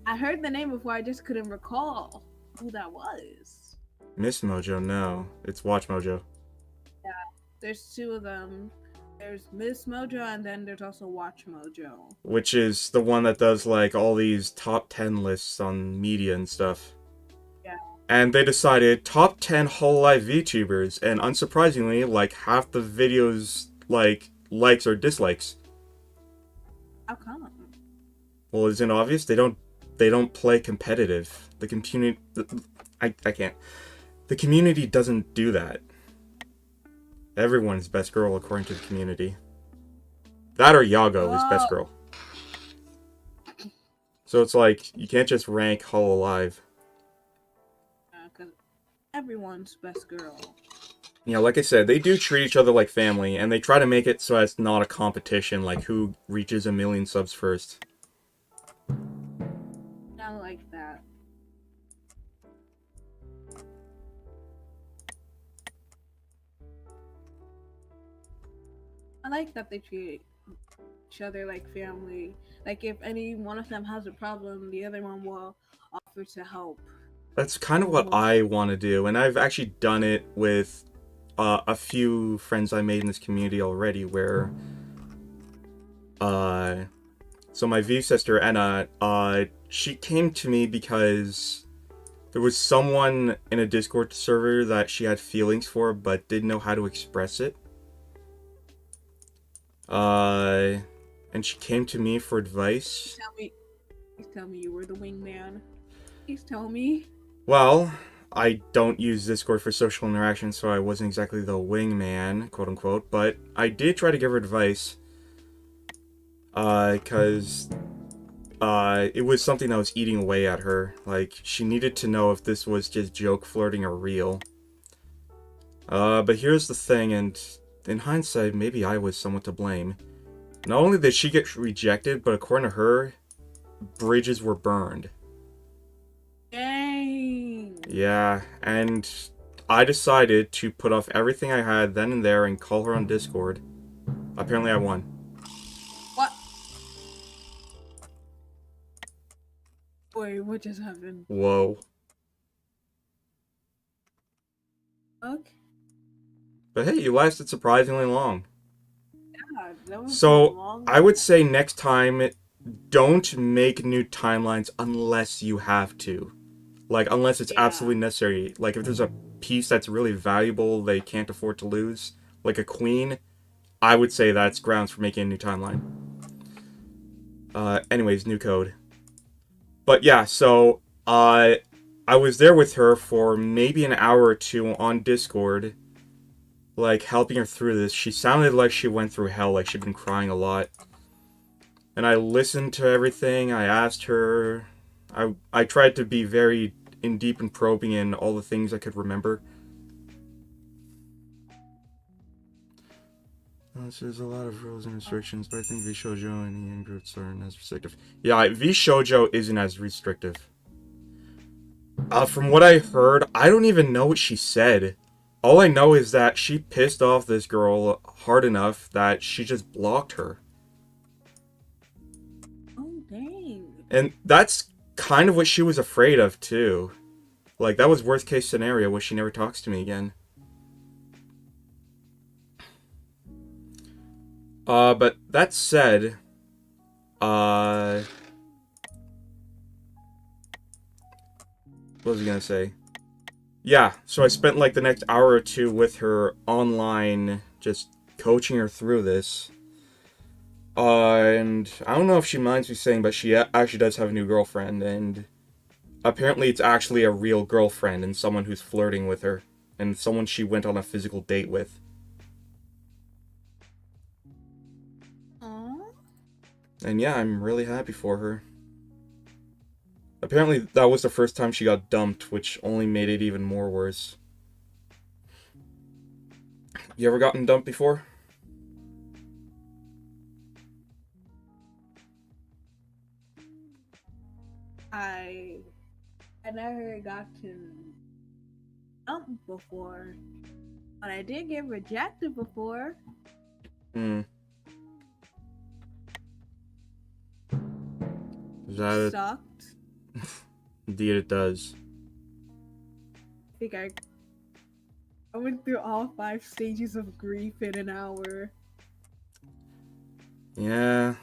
I heard the name before. I just couldn't recall who that was. Miss Mojo, no. It's Watch Mojo. Yeah, there's two of them. There's Miss Mojo, and then there's also Watch Mojo. Which is the one that does like all these top 10 lists on media and stuff. Yeah. And they decided top 10 whole life VTubers, and unsurprisingly, like half the videos like likes or dislikes. How come? Well, isn't it obvious? They don't play competitive. The community I can't. The community doesn't do that. Everyone's best girl according to the community. That or Yago is best Oh, girl. So it's like you can't just rank Hololive. because everyone's best girl. Like I said, they do treat each other like family, and they try to make it so it's not a competition, like who reaches 1 million subs first. I like that. I like that they treat each other like family. Like if any one of them has a problem, the other one will offer to help. That's kind of what Almost. I want to do, and I've actually done it with a few friends I made in this community already, where uh, so my V sister Anna, she came to me because there was someone in a Discord server that she had feelings for but didn't know how to express it. Uh, and she came to me for advice. Tell me, please tell me you were the wingman. Please tell me. Well, I don't use Discord for social interaction, so I wasn't exactly the wingman, quote unquote, but I did try to give her advice. Because it was something that was eating away at her. Like, she needed to know if this was just joke flirting or real. But here's the thing, and in hindsight, maybe I was somewhat to blame. Not only did she get rejected, but according to her, bridges were burned. Dang. Yeah, and I decided to put off everything I had then and there and call her on Discord. Apparently I won. What? Wait, what just happened? Whoa. Okay. But hey, you lasted surprisingly long. Yeah, that was a So, long I would one. say next time, don't make new timelines unless you have to. Like, unless it's Yeah. absolutely necessary. Like, if there's a piece that's really valuable they can't afford to lose, like a queen, I would say that's grounds for making a new timeline. Anyways, new code. But yeah, so, I was there with her for maybe an hour or two on Discord, like, helping her through this. She sounded like she went through hell, like she'd been crying a lot. And I listened to everything. I asked her. I tried to be very in deep and probing in all the things I could remember. There's a lot of rules and restrictions, but I think V Shoujo and EN groups aren't as restrictive. Yeah, V Shoujo isn't as restrictive. From what I heard, I don't even know what she said. All I know is that she pissed off this girl hard enough that she just blocked her. Oh, dang. And that's kind of what she was afraid of, too. Like, that was worst case scenario, where she never talks to me again. But that said, what was I gonna say? Yeah, so I spent like the next hour or two with her online, just coaching her through this. And I don't know if she minds me saying, but she actually does have a new girlfriend, and apparently it's actually a real girlfriend and someone who's flirting with her, and someone she went on a physical date with. Aw. And yeah, I'm really happy for her. Apparently that was the first time she got dumped, which only made it even more worse. You ever gotten dumped before? I I never got to jump before, but I did get rejected before. Hmm. Is It that it? sucked. Indeed, it does. I think I went through all 5 stages of grief in an hour. Yeah.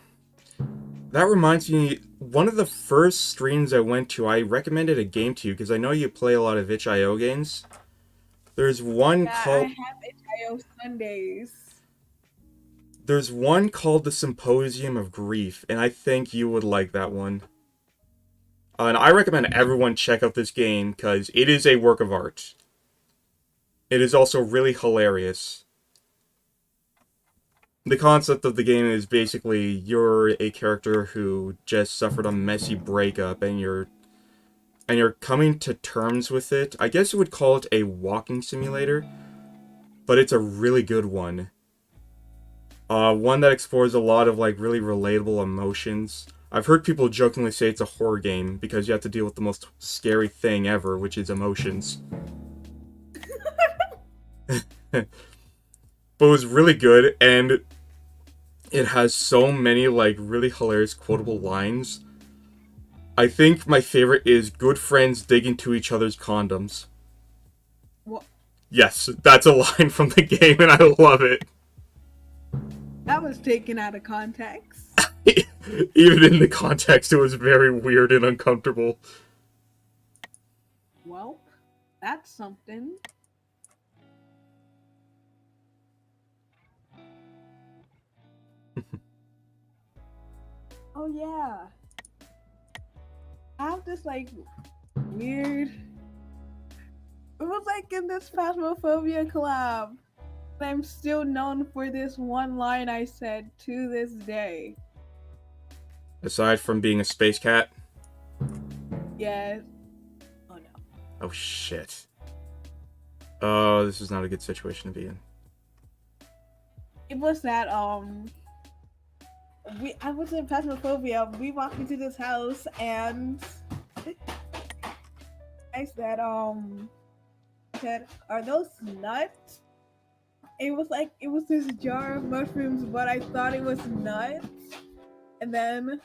That reminds me, one of the first streams I went to, I recommended a game to you because I know you play a lot of itch.io games. There's one Yeah, I called have itch.io Sundays. there's one called The Symposium of Grief, and I think you would like that one. And I recommend everyone check out this game because it is a work of art. It is also really hilarious. The concept of the game is basically you're a character who just suffered a messy breakup and you're coming to terms with it. I guess you would call it a walking simulator, but it's a really good one. One that explores a lot of like really relatable emotions. I've heard people jokingly say it's a horror game because you have to deal with the most scary thing ever, which is emotions. But it was really good, and it has so many like really hilarious quotable lines. I think my favorite is good friends dig into each other's condoms. What? Yes, that's a line from the game, and I love it. That was taken out of context. Even in the context, it was very weird and uncomfortable. Well, that's something. Oh yeah, I have this like weird. It was like in this Phasmophobia collab. I'm still known for this one line I said to this day. Aside from being a space cat. Yes. Oh no. Oh shit. Oh, this is not a good situation to be in. It was that I was in Phasmophobia. We walked into this house and I said, "Are those nuts?" It was this jar of mushrooms, but I thought it was nuts. And then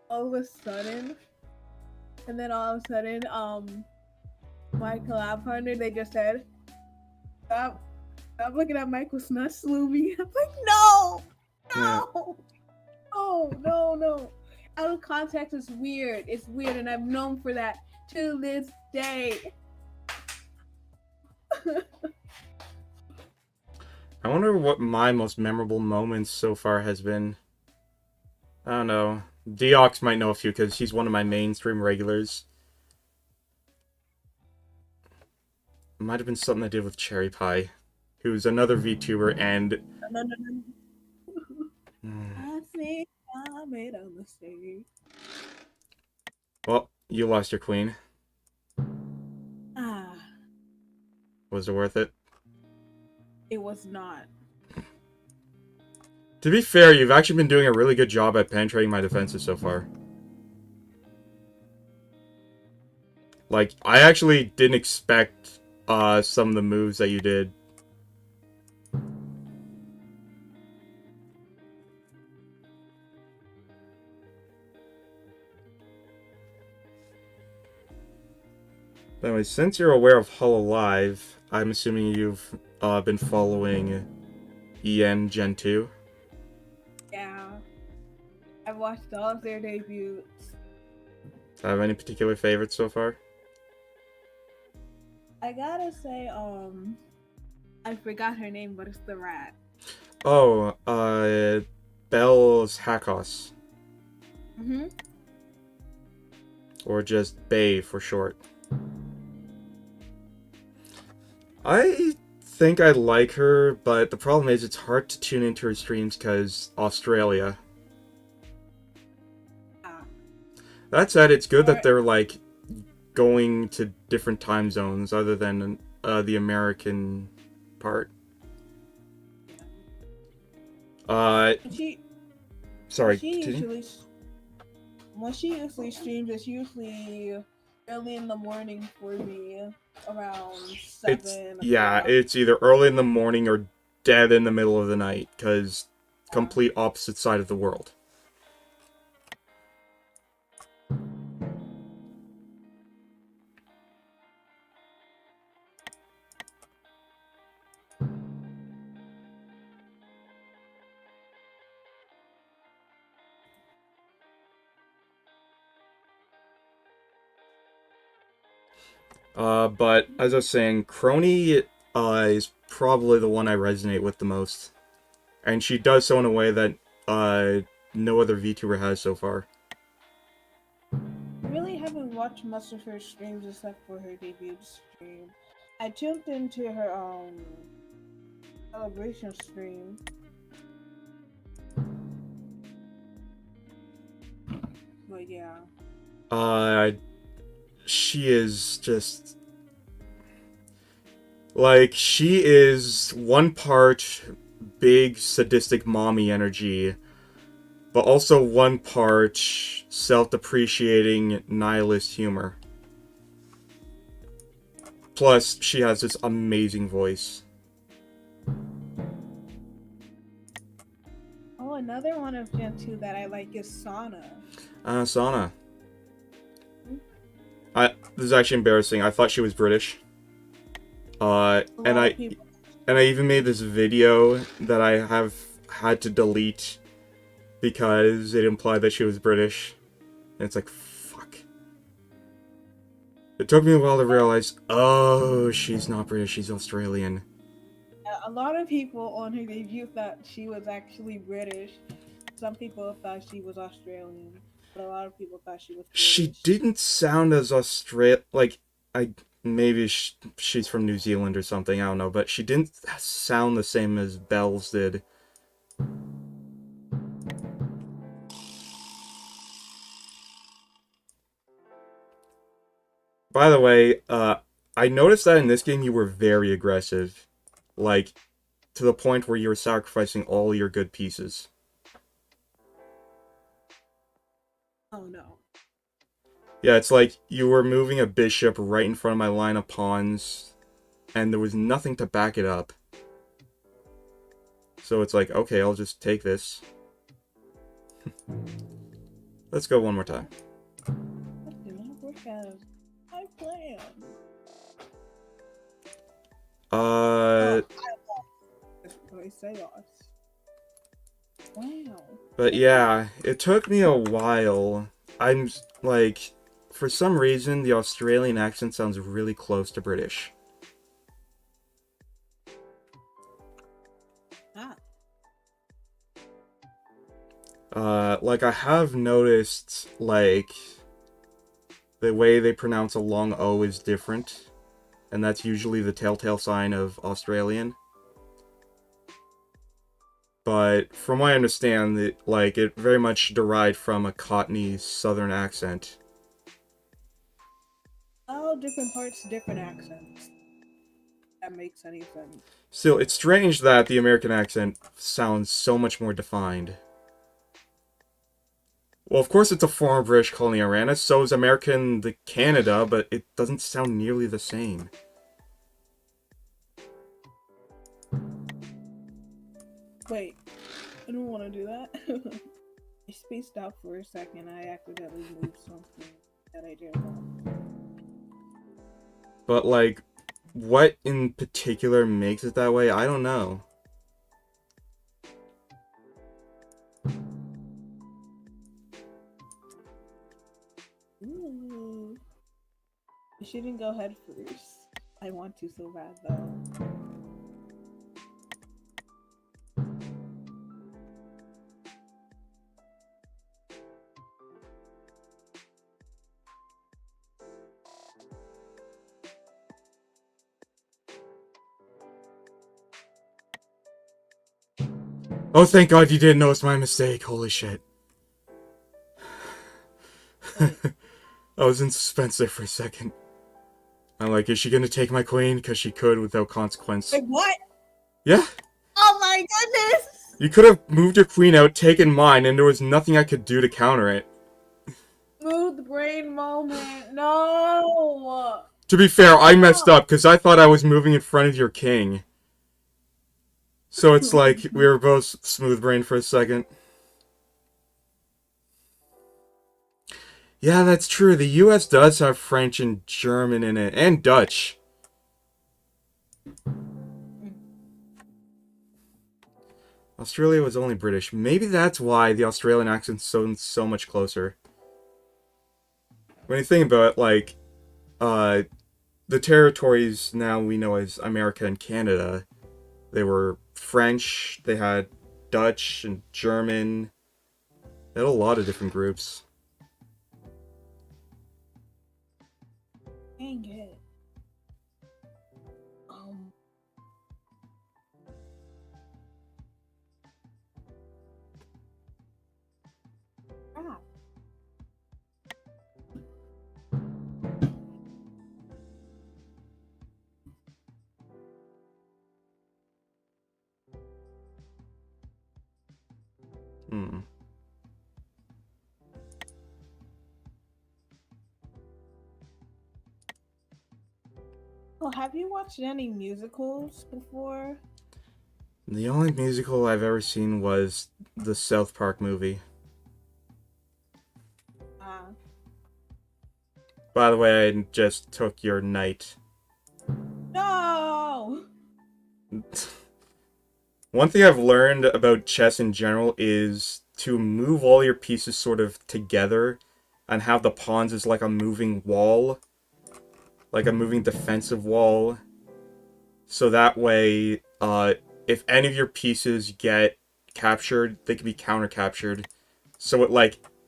all of a sudden, my collab partner they just said, "Stop, stop looking at Michael's nuts, Loomy." I'm like, "No, Yeah. no, no." Out of context, it's weird. It's weird, and I'm known for that to this day. I wonder what my most memorable moments so far has been. I don't know. Deox might know a few because he's one of my mainstream regulars. It might have been something I did with Cherry Pie, who's another VTuber, and No, no, no. I think I made a mistake. well, you lost your queen. Ah, Was it worth it? it was not. To be fair, you've actually been doing a really good job at penetrating my defenses so far. Like, I actually didn't expect some of the moves that you did. But anyway, since you're aware of Hololive, I'm assuming you've been following EN Gen 2. Yeah, I watched all of their debuts. Do I have any particular favorites so far? I gotta say, I forgot her name, but it's the rat. Oh, Belle's Hackos. Mhm. Or just Bay for short. I think I like her, but the problem is it's hard to tune into her streams because Australia. Ah. That said, it's good that Or, they're like going to different time zones other than the American part. Uh, she, sorry, she continue. usually, when she usually streams, it's usually early in the morning for me, around It's 7 o'clock. it's either early in the morning or dead in the middle of the night, because Yeah. complete opposite side of the world. But as I was saying, Crony is probably the one I resonate with the most. And she does so in a way that uh, no other VTuber has so far. I really haven't watched much of her streams except for her debut stream. I tuned into her celebration stream. But yeah. Uh, she is just... Like, she is one part big sadistic mommy energy, but also one part self-depreciating nihilist humor. Plus, she has this amazing voice. Oh, another one of Gen 2 that I like is Sana. Sana. This is actually embarrassing. I thought she was British. A And lot of people. I even made this video that I have had to delete because it implied that she was British. And it's like, fuck. It took me a while to realize, oh, she's not British, she's Australian. A lot of people on her debut thought she was actually British. Some people thought she was Australian, but a lot of people thought she was She British. didn't sound as like, maybe she's from New Zealand or something, I don't know, but she didn't sound the same as Bells did. By the way, I noticed that in this game you were very aggressive. Like, to the point where you were sacrificing all your good pieces. Oh no. Yeah, it's like you were moving a bishop right in front of my line of pawns, and there was nothing to back it up. So it's like, okay, I'll just take this. Let's go one more time. That did not work as I planned. Uh, That's what I say lost. Wow. but yeah, it took me a while. I'm, like, for some reason, the Australian accent sounds really close to British. Like, I have noticed, like, the way they pronounce a long O is different, and that's usually the telltale sign of Australian. But from what I understand, it very much derived from a Cockney Southern accent. All different parts, different accents. That makes any sense. Still, it's strange that the American accent sounds so much more defined. Well, of course it's a former British colony of Iran, so is American the Canada, but it doesn't sound nearly the same. Wait, I don't want to do that. I spaced out for a second. I accidentally moved something that I didn't want. But, like, what in particular makes it that way, I don't know. Ooh. I shouldn't go head first. I want to so bad though. Oh, thank God you didn't notice my mistake. Holy shit. I was in suspense there for a second. I'm like, is she gonna take my queen? Because she could without consequence. Wait, what? Yeah. Oh my goodness! You could have moved your queen out, taken mine, and there was nothing I could do to counter it. Smooth brain moment. No. To be fair, I messed No. up because I thought I was moving in front of your king. So it's like we were both smooth brain for a second. Yeah, that's true. The US does have French and German in it, and Dutch. Australia was only British. Maybe that's why the Australian accent's so much closer. When you think about it, like, uh, the territories now we know as America and Canada, they were French, they had Dutch and German. They had a lot of different groups. Dang it. Um. Ah. Hmm. Well, have you watched any musicals before? The only musical I've ever seen was the South Park movie. Uh, By the way, I just took your knight. no. One thing I've learned about chess in general is to move all your pieces sort of together and have the pawns as like a moving wall, like a moving defensive wall. So that way, if any of your pieces get captured, they can be counter captured. So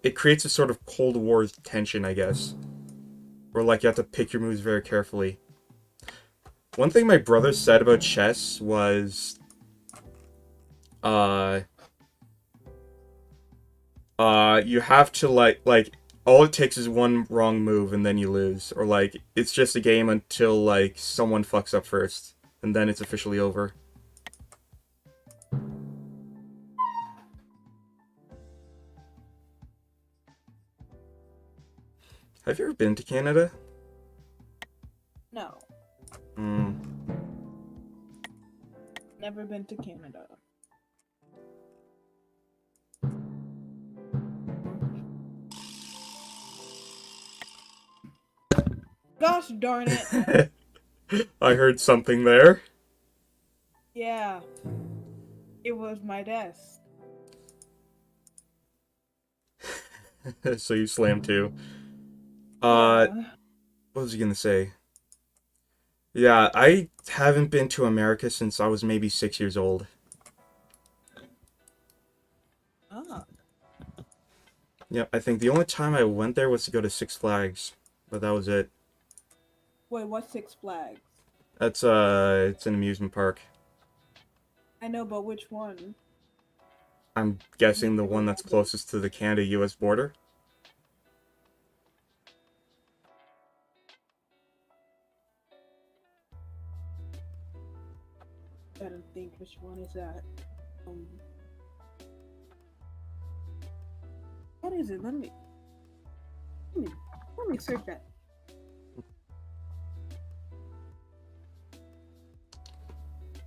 it creates a sort of Cold War tension, I guess, where like you have to pick your moves very carefully. One thing my brother said about chess was, uh, you have to like all it takes is one wrong move and then you lose, or like it's just a game until like someone fucks up first, and then it's officially over. Have you ever been to Canada? No. Hmm. Never been to Canada. Gosh darn it. I heard something there. Yeah. It was my desk. So you slammed too. Uh, Yeah. what was he gonna say? Yeah, I haven't been to America since I was maybe 6 years old. Ah. Yeah, I think the only time I went there was to go to Six Flags, but that was it. Wait, what's Six Flags? It's an amusement park. I know, but which one? I'm Do you guessing the one that's remember? closest to the Canada-US border. I don't think which one is that. Um, what is it? Let me, let me search that.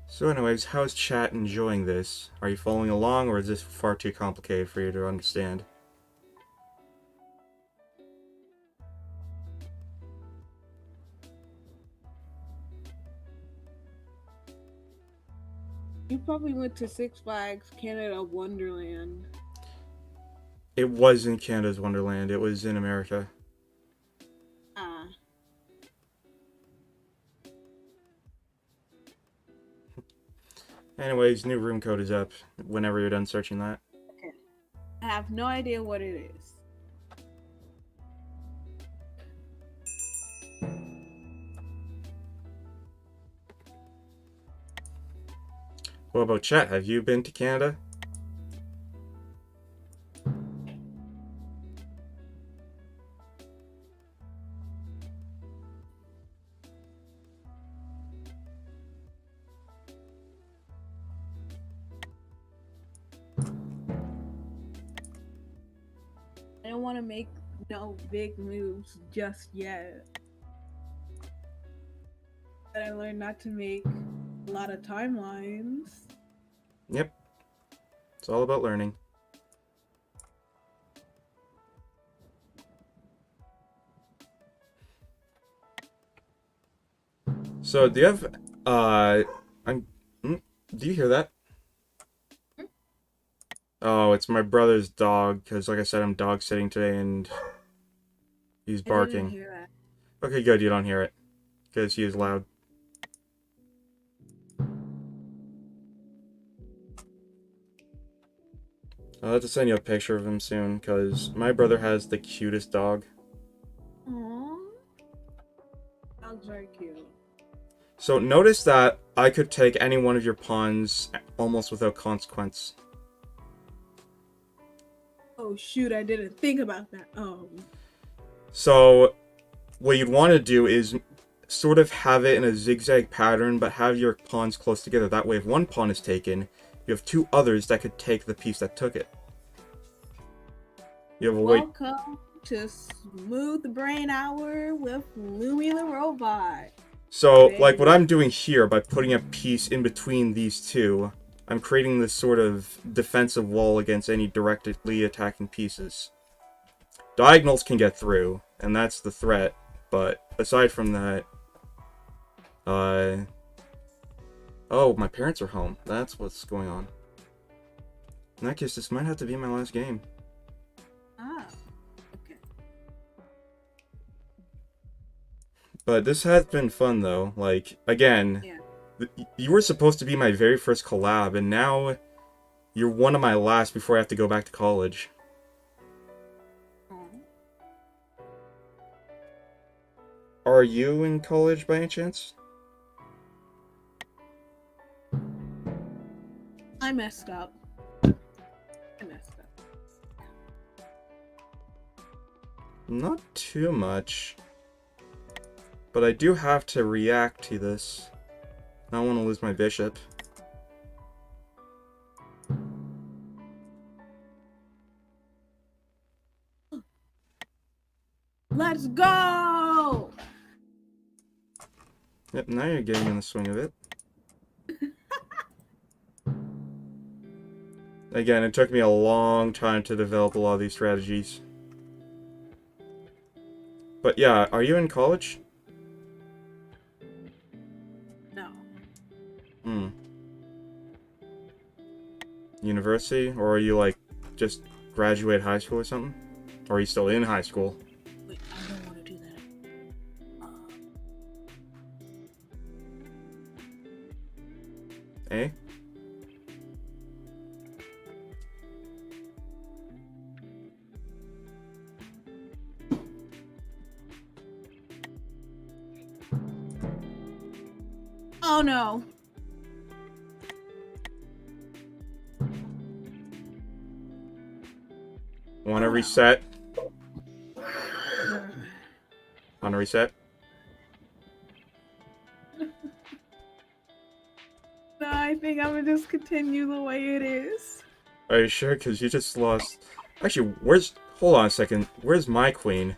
So anyways, how's chat enjoying this? Are you following along, or is this far too complicated for you to understand? You probably went to Six Flags Canada Wonderland. It was in Canada's Wonderland. It was in America. Ah, Anyways, new room code is up whenever you're done searching that. okay. I have no idea what it is. What about chat? Have you been to Canada? I don't want to make no big moves just yet. But I learned not to make a lot of timelines. Yep. It's all about learning. So, do you have, I'm, do you hear that? Oh, it's my brother's dog, because like I said, I'm dog sitting today, and he's I didn't barking. hear that. Okay, good, you don't hear it, because he is loud. I'll have to send you a picture of him soon, because my brother has the cutest dog. Aww. Sounds very cute. So notice that I could take any one of your pawns almost without consequence. Oh shoot, I didn't think about that. So what you'd want to do is sort of have it in a zigzag pattern, but have your pawns close together. That way, if one pawn is taken, you have two others that could take the piece that took it. You have a way. Welcome to Smooth Brain Hour with Loom1 the robot. So, Baby. like what I'm doing here, by putting a piece in between these two, I'm creating this sort of defensive wall against any directly attacking pieces. Diagonals can get through, and that's the threat, but aside from that, oh, my parents are home. That's what's going on. In that case, this might have to be my last game. Ah, okay. But this has been fun, though. Like, again, Yeah. You were supposed to be my very first collab, and now you're one of my last before I have to go back to college. Are you in college by any chance? I messed up. I messed up. Not too much. But I do have to react to this. I don't want to lose my bishop. Let's go! Yep, now you're getting in the swing of it. Again, it took me a long time to develop a lot of these strategies. But yeah, are you in college? No. University? Or are you like just graduate high school or something? Or are you still in high school? Wait, I don't want to do that. Eh? Oh no. Want to reset? Want to reset? No, I think I'm gonna just continue the way it is. Are you sure? Because you just lost... Actually, where's... Hold on a second. Where's my queen?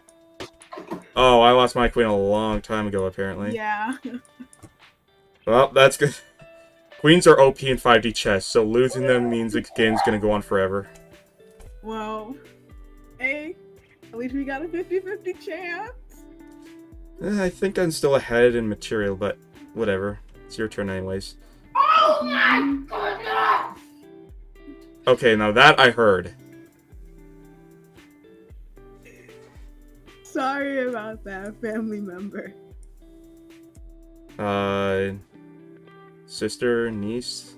Oh, I lost my queen a long time ago, apparently. Yeah. Well, that's good. Queens are OP in 5D chess, so losing them means the game's gonna go on forever. Well, hey, at least we got a 50-50 chance. I think I'm still ahead in material, but whatever. It's your turn anyways. Oh my goodness! Okay, now that I heard. Sorry about that, family member. Sister, niece?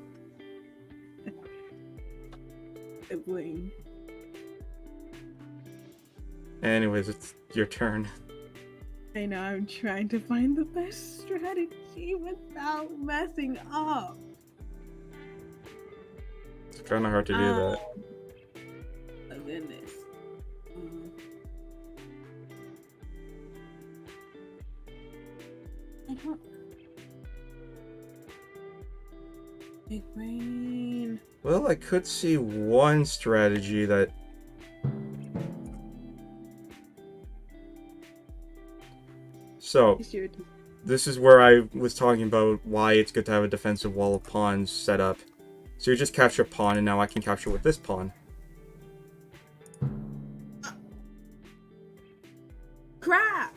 Sibling. Anyways, it's your turn. I know, I'm trying to find the best strategy without messing up. It's kind of hard to do that. Oh goodness. I don't... Big brain. Well, I could see one strategy that So, It's your turn. this is where I was talking about why it's good to have a defensive wall of pawns set up. So you just capture a pawn, and now I can capture with this pawn. Crap!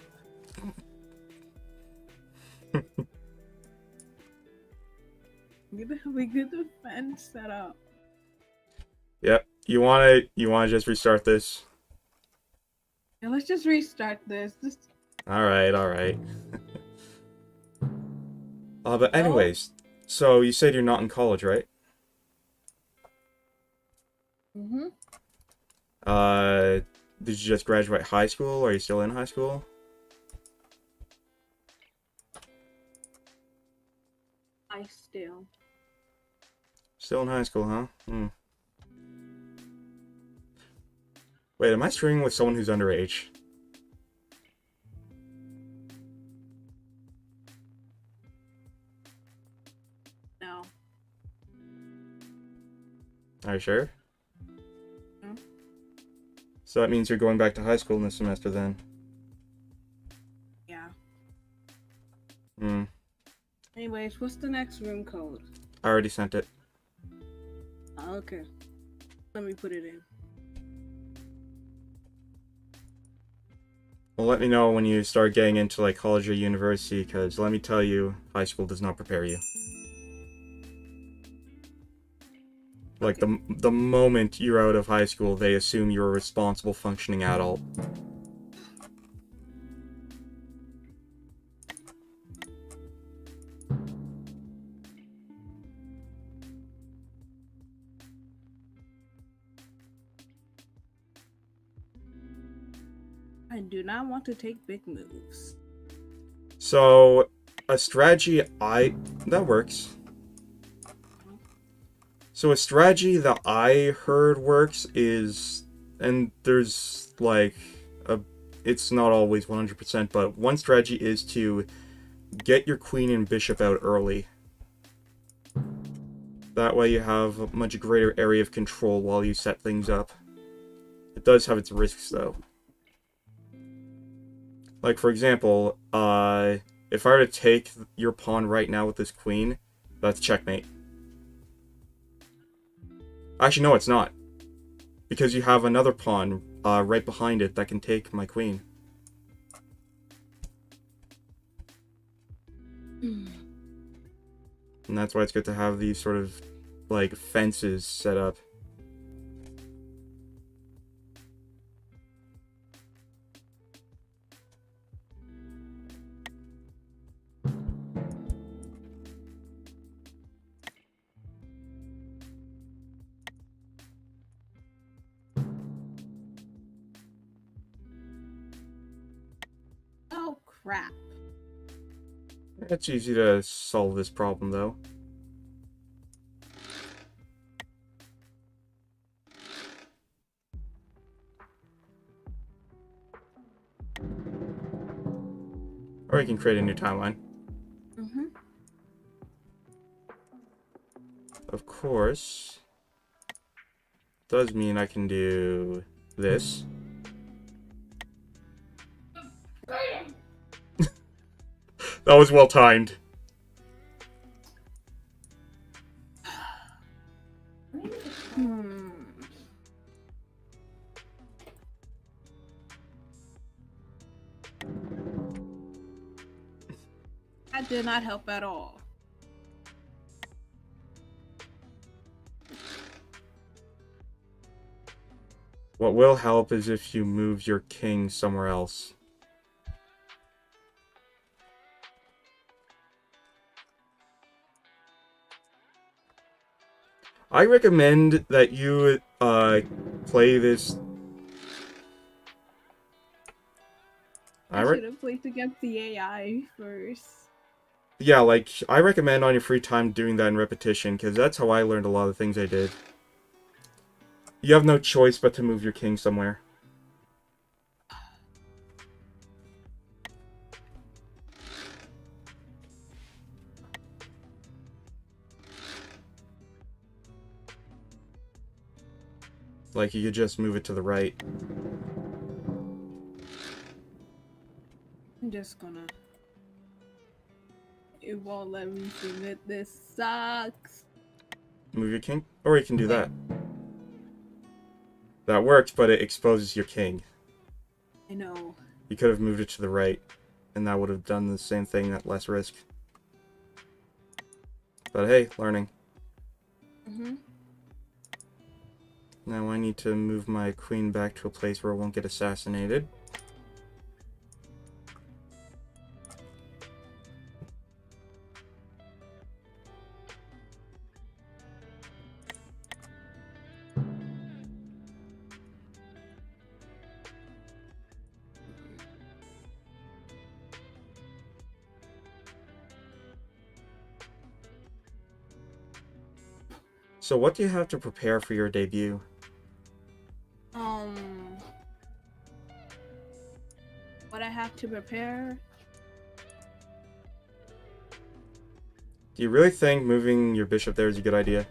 We have a good defense set up. Yep. You wanna just restart this? Yeah, let's just restart this. Just Alright. But no. anyways, so you said you're not in college, right? Mhm. Uh, did you just graduate high school? Or are you still in high school? I still. Still in high school, huh? Hmm. Wait, am I streaming with someone who's underage? No. Are you sure? Hmm? So that means you're going back to high school in this semester then. Yeah. Hmm. Anyways, what's the next room code? I already sent it. Okay. Let me put it in. Well, let me know when you start getting into like college or university, because let me tell you, high school does not prepare you. Like Okay. the moment you're out of high school, they assume you're a responsible, functioning adult. I do not want to take big moves. So, a strategy that works. So a strategy that I heard works is, and there's like it's not always 100%, but one strategy is to get your queen and bishop out early. That way you have a much greater area of control while you set things up. It does have its risks though. Like for example, if I were to take your pawn right now with this queen, that's checkmate. Actually, no, it's not. Because you have another pawn right behind it that can take my queen. And that's why it's good to have these sort of, like, fences set up. Oh crap. It's easy to solve this problem, though. Or you can create a new timeline. Mhm. Of course. Does mean I can do this. That was well timed. Hmm. That did not help at all. What will help is if you move your king somewhere else. I recommend that you play this. I should have played against the AI first. Yeah, like I recommend on your free time doing that in repetition, because that's how I learned a lot of the things I did. You have no choice but to move your king somewhere. Like you could just move it to the right. I'm just gonna It won't let me submit. This sucks. Move your king? Or you can do Wait. that. That worked, but it exposes your king. I know. You could have moved it to the right, and that would have done the same thing at less risk. But hey, learning. Mm-hmm. Now I need to move my queen back to a place where it won't get assassinated. So what do you have to prepare for your debut? Um, what I have to prepare? Do you really think moving your bishop there is a good idea?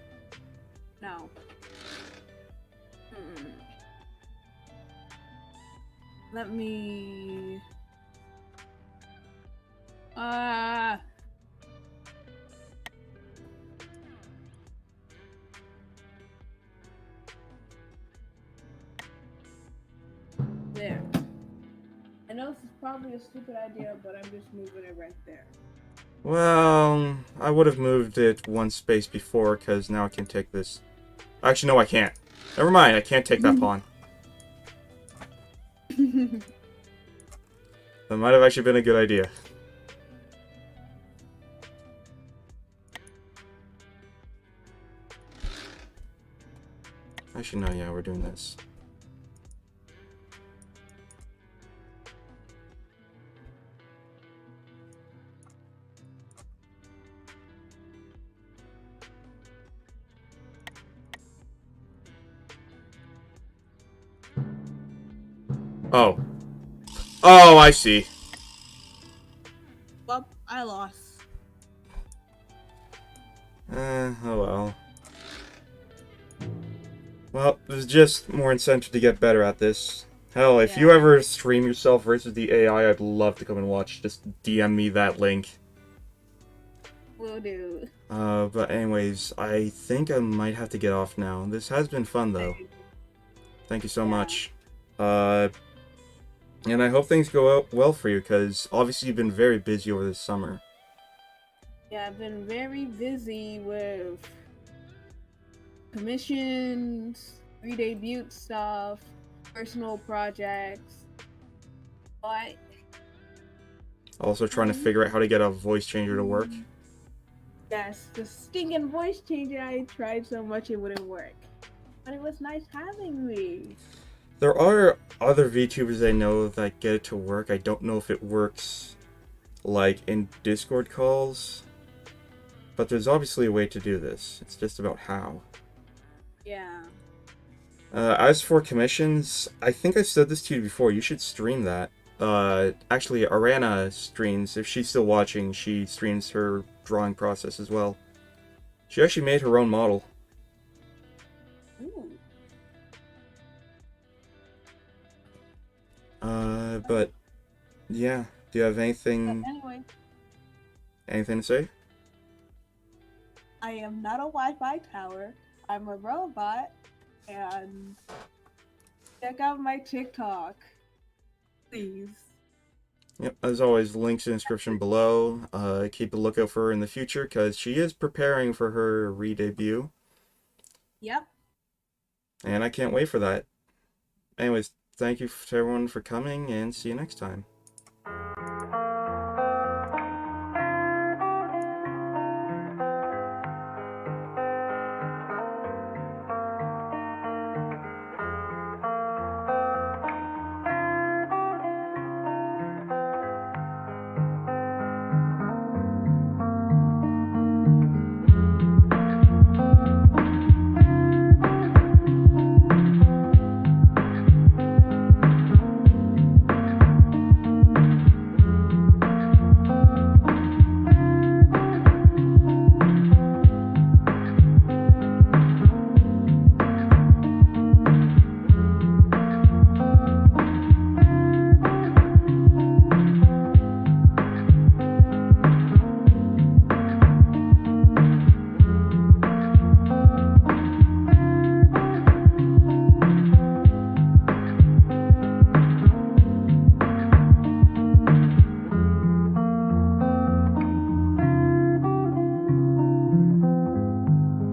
No. Mm-mm. Let me. Uh. There. I know this is probably a stupid idea, but I'm just moving it right there. Well, I would have moved it one space before, because now I can take this. Actually, no, I can't. Never mind, I can't take that pawn. That might have actually been a good idea. Actually, no, yeah, we're doing this. Oh. Oh, I see. Well, I lost. Oh well. Well, there's just more incentive to get better at this. Hell, if you Yeah, ever stream yourself versus the AI, I'd love to come and watch. Just DM me that link. will do. But anyways, I think I might have to get off now. This has been fun, though. Thank you so Yeah. much. And I hope things go out well for you, because obviously you've been very busy over this summer. Yeah, I've been very busy with commissions, re-debut stuff, personal projects. But Also trying to figure out how to get a voice changer to work. yes, the stinking voice changer, I tried so much it wouldn't work. But it was nice having me. There are other VTubers I know that get it to work. I don't know if it works, like, in Discord calls. But there's obviously a way to do this. It's just about how. Yeah. As for commissions, I think I said this to you before. You should stream that. Actually, Arana streams. If she's still watching, she streams her drawing process as well. She actually made her own model. Ooh. But yeah. Do you have anything Anyway, to say? I am not a Wi-Fi tower. I'm a robot, and check out my TikTok, please. Yep, as always, links in the description below. Keep a lookout for her in the future, because she is preparing for her re-debut. Yep. And I can't wait for that. Anyways, thank you to everyone for coming, and see you next time.